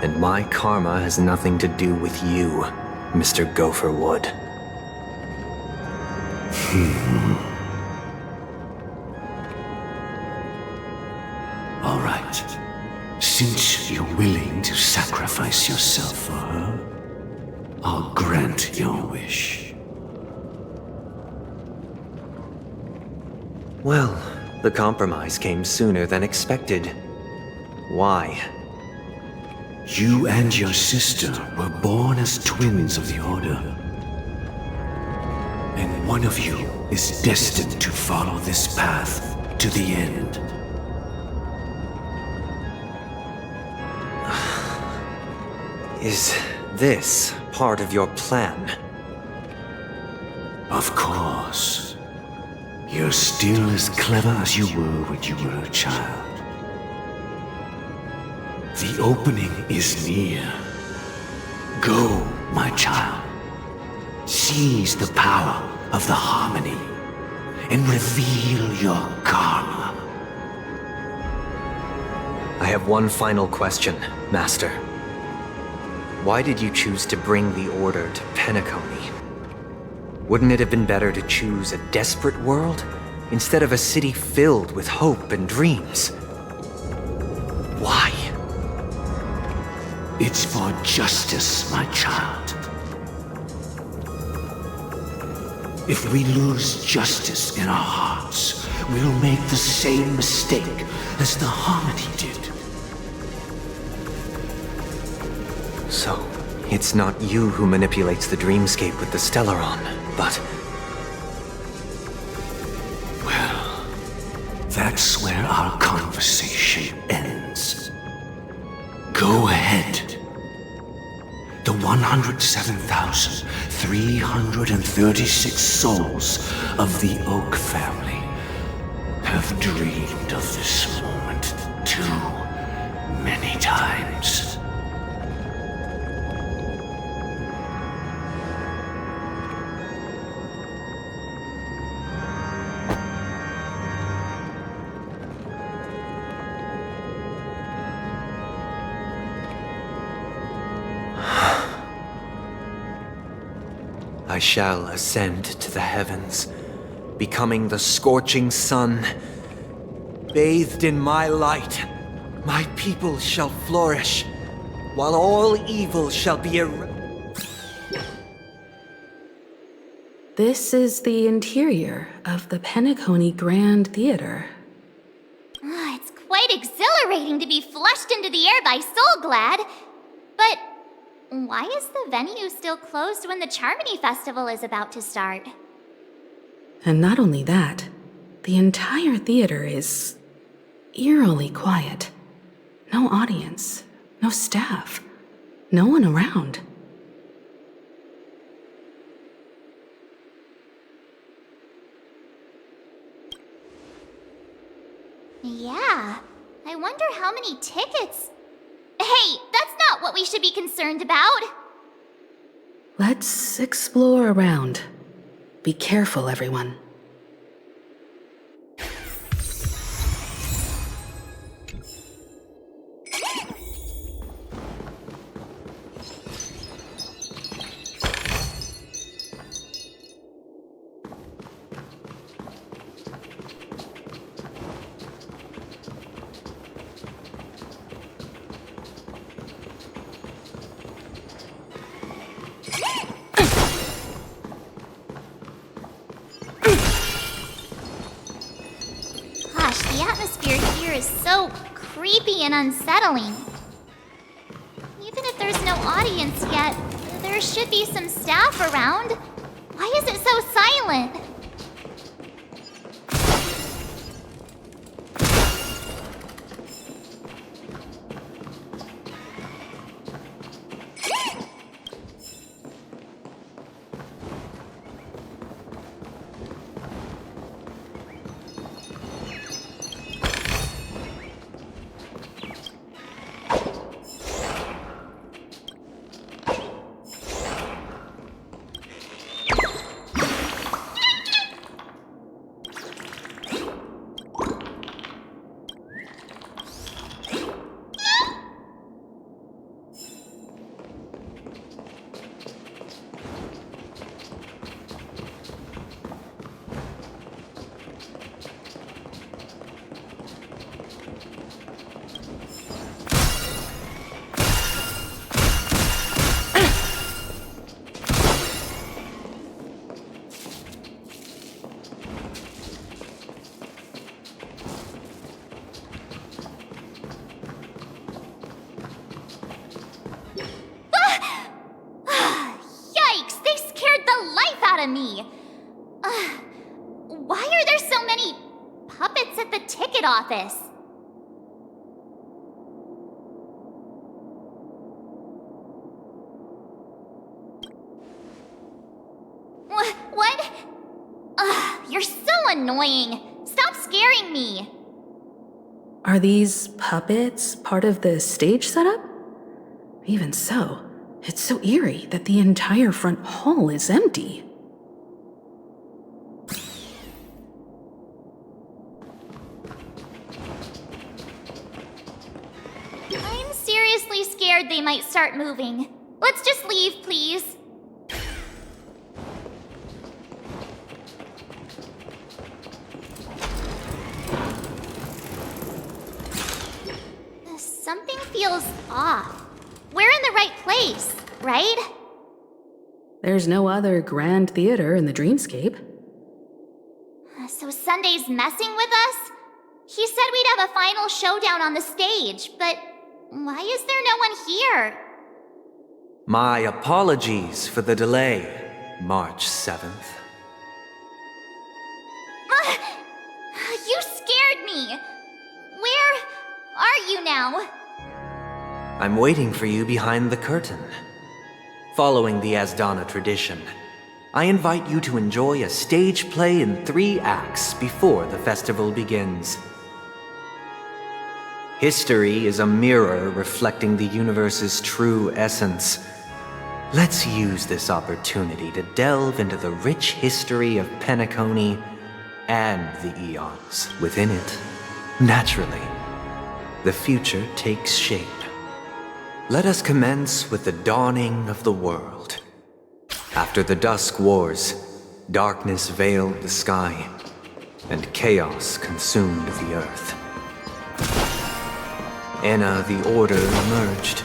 And my karma has nothing to do with you, Mr. Gopherwood. All right. Since you're willing to sacrifice yourself for her, I'll grant your wish. Well, the compromise came sooner than expected. Why? You and your sister were born as twins of the Order. And one of you is destined to follow this path to the end. Is this part of your plan? Of course. You're still as clever as you were when you were a child. The opening is near. Go, my child. Seize the power of the harmony and reveal your karma. I have one final question, Master. Why did you choose to bring the Order to Penacony? Wouldn't it have been better to choose a desperate world instead of a city filled with hope and dreams? Why? It's for justice, my child. If we lose justice in our hearts, we'll make the same mistake as the Harmony did. So, it's not you who manipulates the dreamscape with the Stellaron, but... Well, that's where our conversation ends. Go ahead. The 107,336 souls of the Oak family have dreamed of this moment too many times. I shall ascend to the heavens, becoming the scorching sun. Bathed in my light, my people shall flourish, while all evil shall be This is the interior of the Penacony Grand Theater. exhilarating to be flushed into the air by Soulglad. But why is the venue still closed when the Charmony Festival is about to start? And not only that, the entire theater is eerily quiet. No audience, no staff, no one around. Yeah, I wonder how many tickets... Hey, that's not what we should be concerned about! Let's explore around. Be careful, everyone. The atmosphere here is so creepy and unsettling. Even if there's no audience yet, there should be some staff around. Why is it so silent? Me. Why are there so many puppets at the ticket office? What? You're so annoying. Stop scaring me. Are these puppets part of the stage setup? Even so, it's so eerie that the entire front hall is empty. I'm seriously scared they might start moving. Let's just leave, please. Something feels off. We're in the right place, right? There's no other grand theater in the dreamscape. So Sunday's messing with us? He said we'd have a final showdown on the stage, but why is there no one here? My apologies for the delay, March 7th. You scared me! Where are you now? I'm waiting for you behind the curtain. Following the Asdana tradition, I invite you to enjoy a stage play in 3 acts before the festival begins. History is a mirror reflecting the universe's true essence. Let's use this opportunity to delve into the rich history of Penacony and the eons within it. Naturally, the future takes shape. Let us commence with the dawning of the world. After the Dusk Wars, darkness veiled the sky, and chaos consumed the earth. Enna the Order emerged,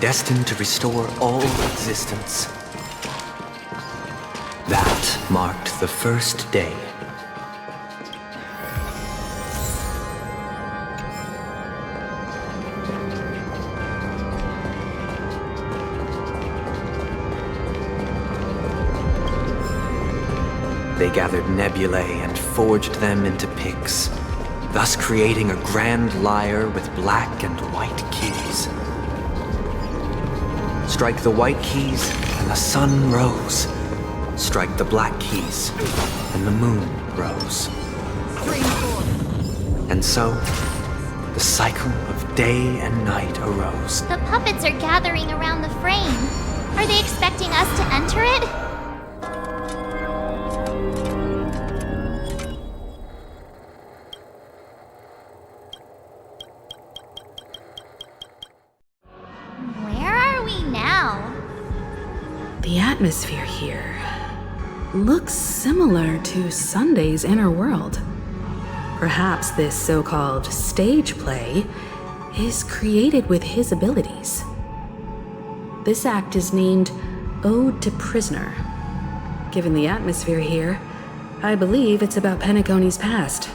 destined to restore all existence. That marked the first day. They gathered nebulae and forged them into picks, thus creating a grand lyre with black and white keys. Strike the white keys, and the sun rose. Strike the black keys, and the moon rose. And so, the cycle of day and night arose. The puppets are gathering around the frame. Are they expecting us to enter it? Where are we now? The atmosphere here looks similar to Sunday's inner world. Perhaps this so-called stage play is created with his abilities. This act is named Ode to Prisoner. Given the atmosphere here, I believe it's about Penacony's past.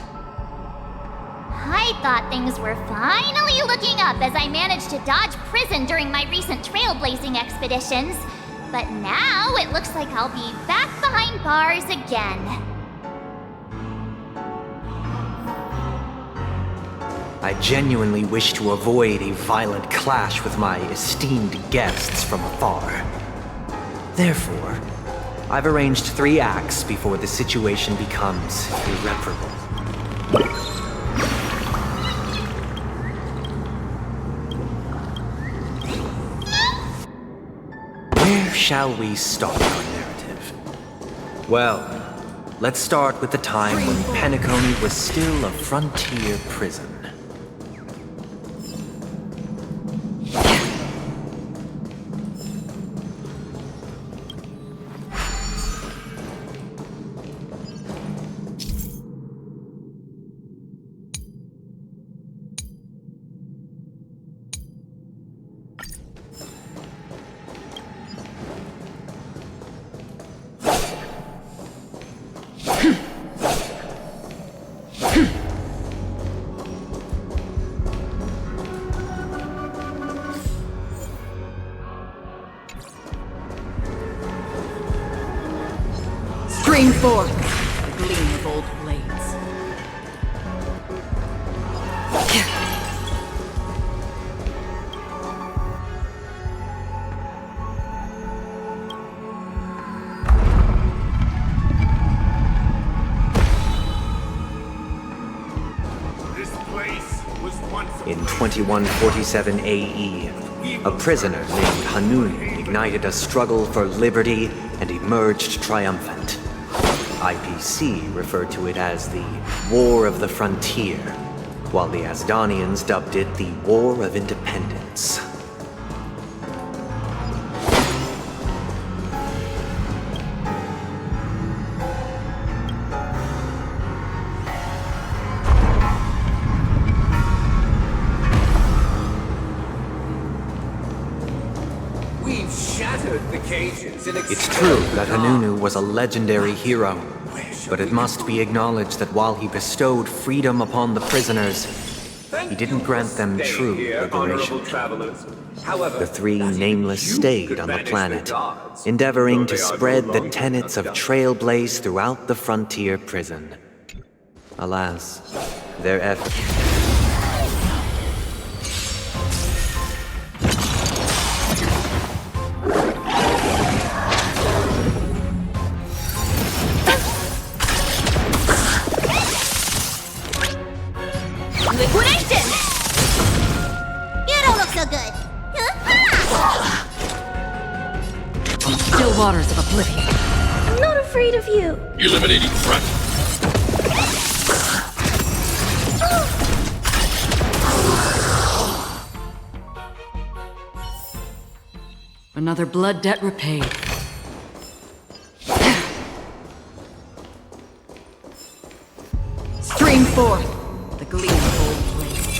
I thought things were finally looking up as I managed to dodge prison during my recent trailblazing expeditions. But now it looks like I'll be back behind bars again. I genuinely wish to avoid a violent clash with my esteemed guests from afar. Therefore, I've arranged 3 acts before the situation becomes irreparable. Where shall we start our narrative? Well, let's start with the time when Penacony was still a frontier prison. Stream forth the gleam of old blades. This place was once In 2147 AE, a prisoner named Hanun ignited a struggle for liberty and emerged triumphant. IPC referred to it as the War of the Frontier, while the Asdanians dubbed it the War of Independence. We've shattered the cages in It's true that Hanunu was a legendary hero, but it must be acknowledged that while he bestowed freedom upon the prisoners, he didn't grant them true liberation. The 3 nameless stayed on the planet, endeavoring to spread the tenets of Trailblaze throughout the frontier prison. Alas, their efforts... Liquidation! You don't look so good. Still waters of oblivion. I'm not afraid of you. eliminating front. Another blood debt repaid. Stream forth the gleam of old blades.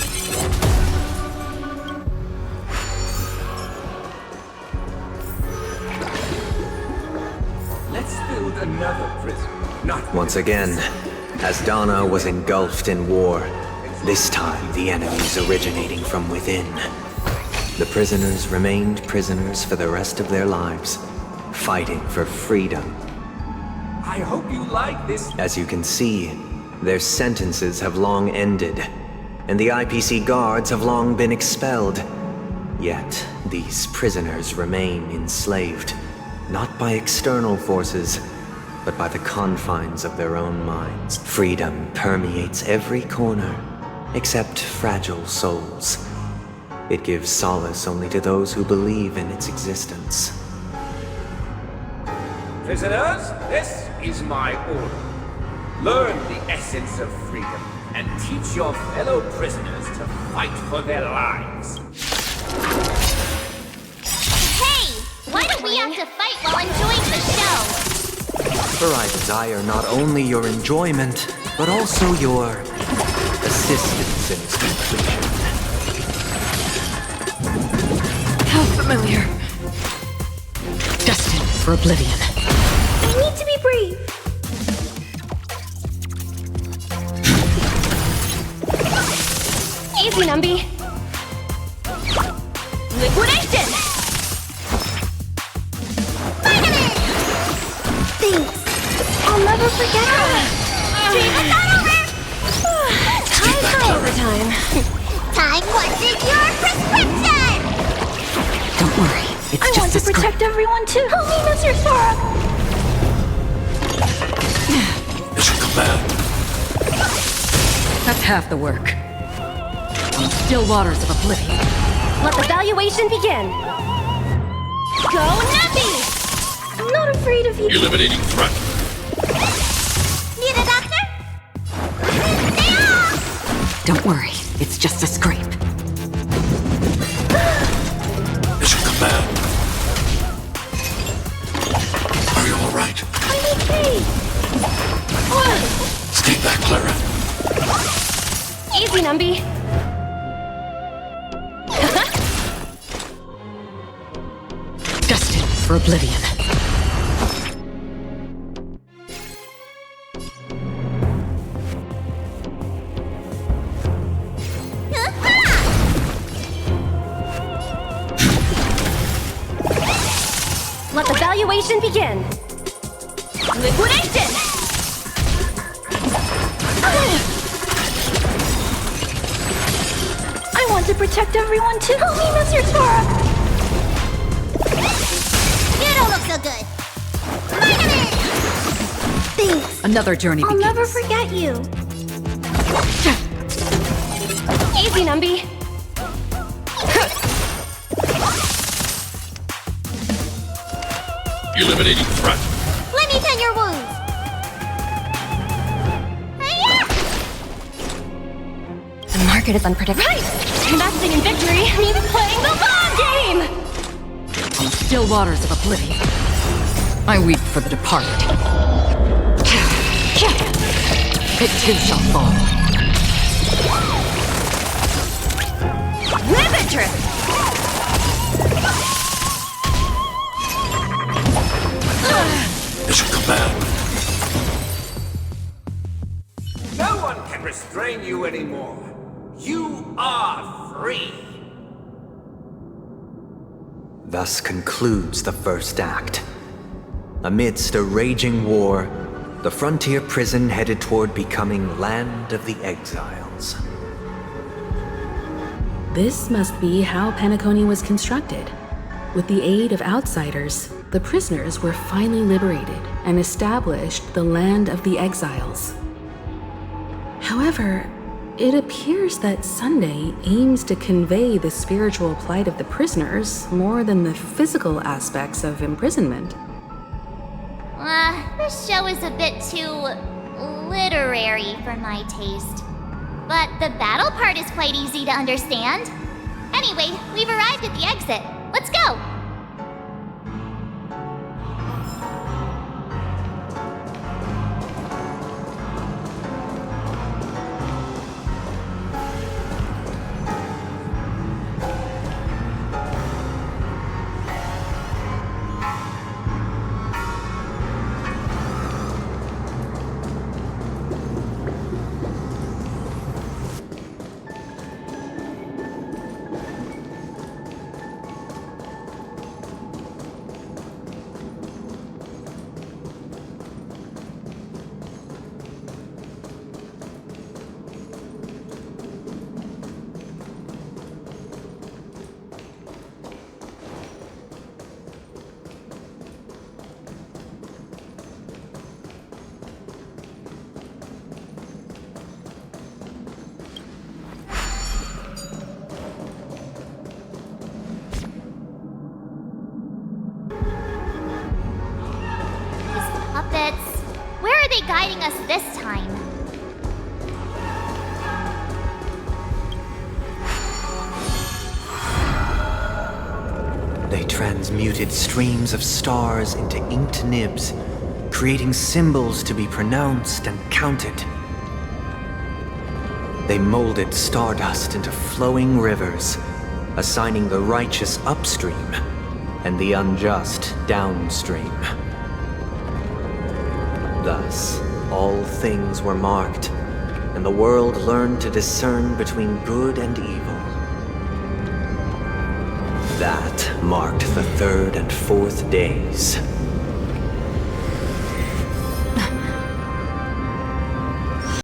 Let's build another prison. Not Once again, Asdana was engulfed in war. This time, the enemies originating from within. The prisoners remained prisoners for the rest of their lives, fighting for freedom. I hope you like this. As you can see, their sentences have long ended, and the IPC guards have long been expelled. Yet, these prisoners remain enslaved, not by external forces, but by the confines of their own minds. Freedom permeates every corner, except fragile souls. It gives solace only to those who believe in its existence. Prisoners, this is my order. Learn the essence of freedom and teach your fellow prisoners to fight for their lives. Hey! Why do we have to fight while enjoying the show? For I desire not only your enjoyment, but also your assistance in its completion. How familiar. Destined for oblivion. I need to be brave. Easy, Numby. Liquidation! Thanks. I'll never forget it. Dream is not over! Time for overtime. Time wasn't your prescription! Don't worry, it's I just want to a script. protect everyone too. Help me, Mr. Sora. Mission command. That's half the work. On still waters of oblivion. Let the valuation begin. Go, Numpy! I'm not afraid of you. Eliminating threat. Need a doctor? Don't worry, it's just a scrape. Mission command. Are you alright? I'm okay. Stay back, Clara. Easy, Numby. Destined for oblivion. Let the valuation begin. Liquidation! I want to protect everyone too. Help me, Mr. Sora. You don't look so good. Thanks. Another journey I'll begins. never forget you. Easy, Numby. Eliminating threat. Let me tend your wounds. The market is unpredictable. Right! Investing in victory means playing the long game! On still waters of oblivion. I weep for the departed. It too shall fall. Riveter! Mission command. No one can restrain you anymore. You are free. Thus concludes the first act. Amidst a raging war, the frontier prison headed toward becoming Land of the Exiles. This must be how Penacony was constructed. With the aid of outsiders, the prisoners were finally liberated and established the Land of the Exiles. However, it appears that Sunday aims to convey the spiritual plight of the prisoners more than the physical aspects of imprisonment. This show is a bit too literary for my taste. But the battle part is quite easy to understand. Anyway, we've arrived at the exit. Let's go! guiding us this time? They transmuted streams of stars into inked nibs, creating symbols to be pronounced and counted. They molded stardust into flowing rivers, assigning the righteous upstream and the unjust downstream. Thus, all things were marked, and the world learned to discern between good and evil. That marked the third and fourth days.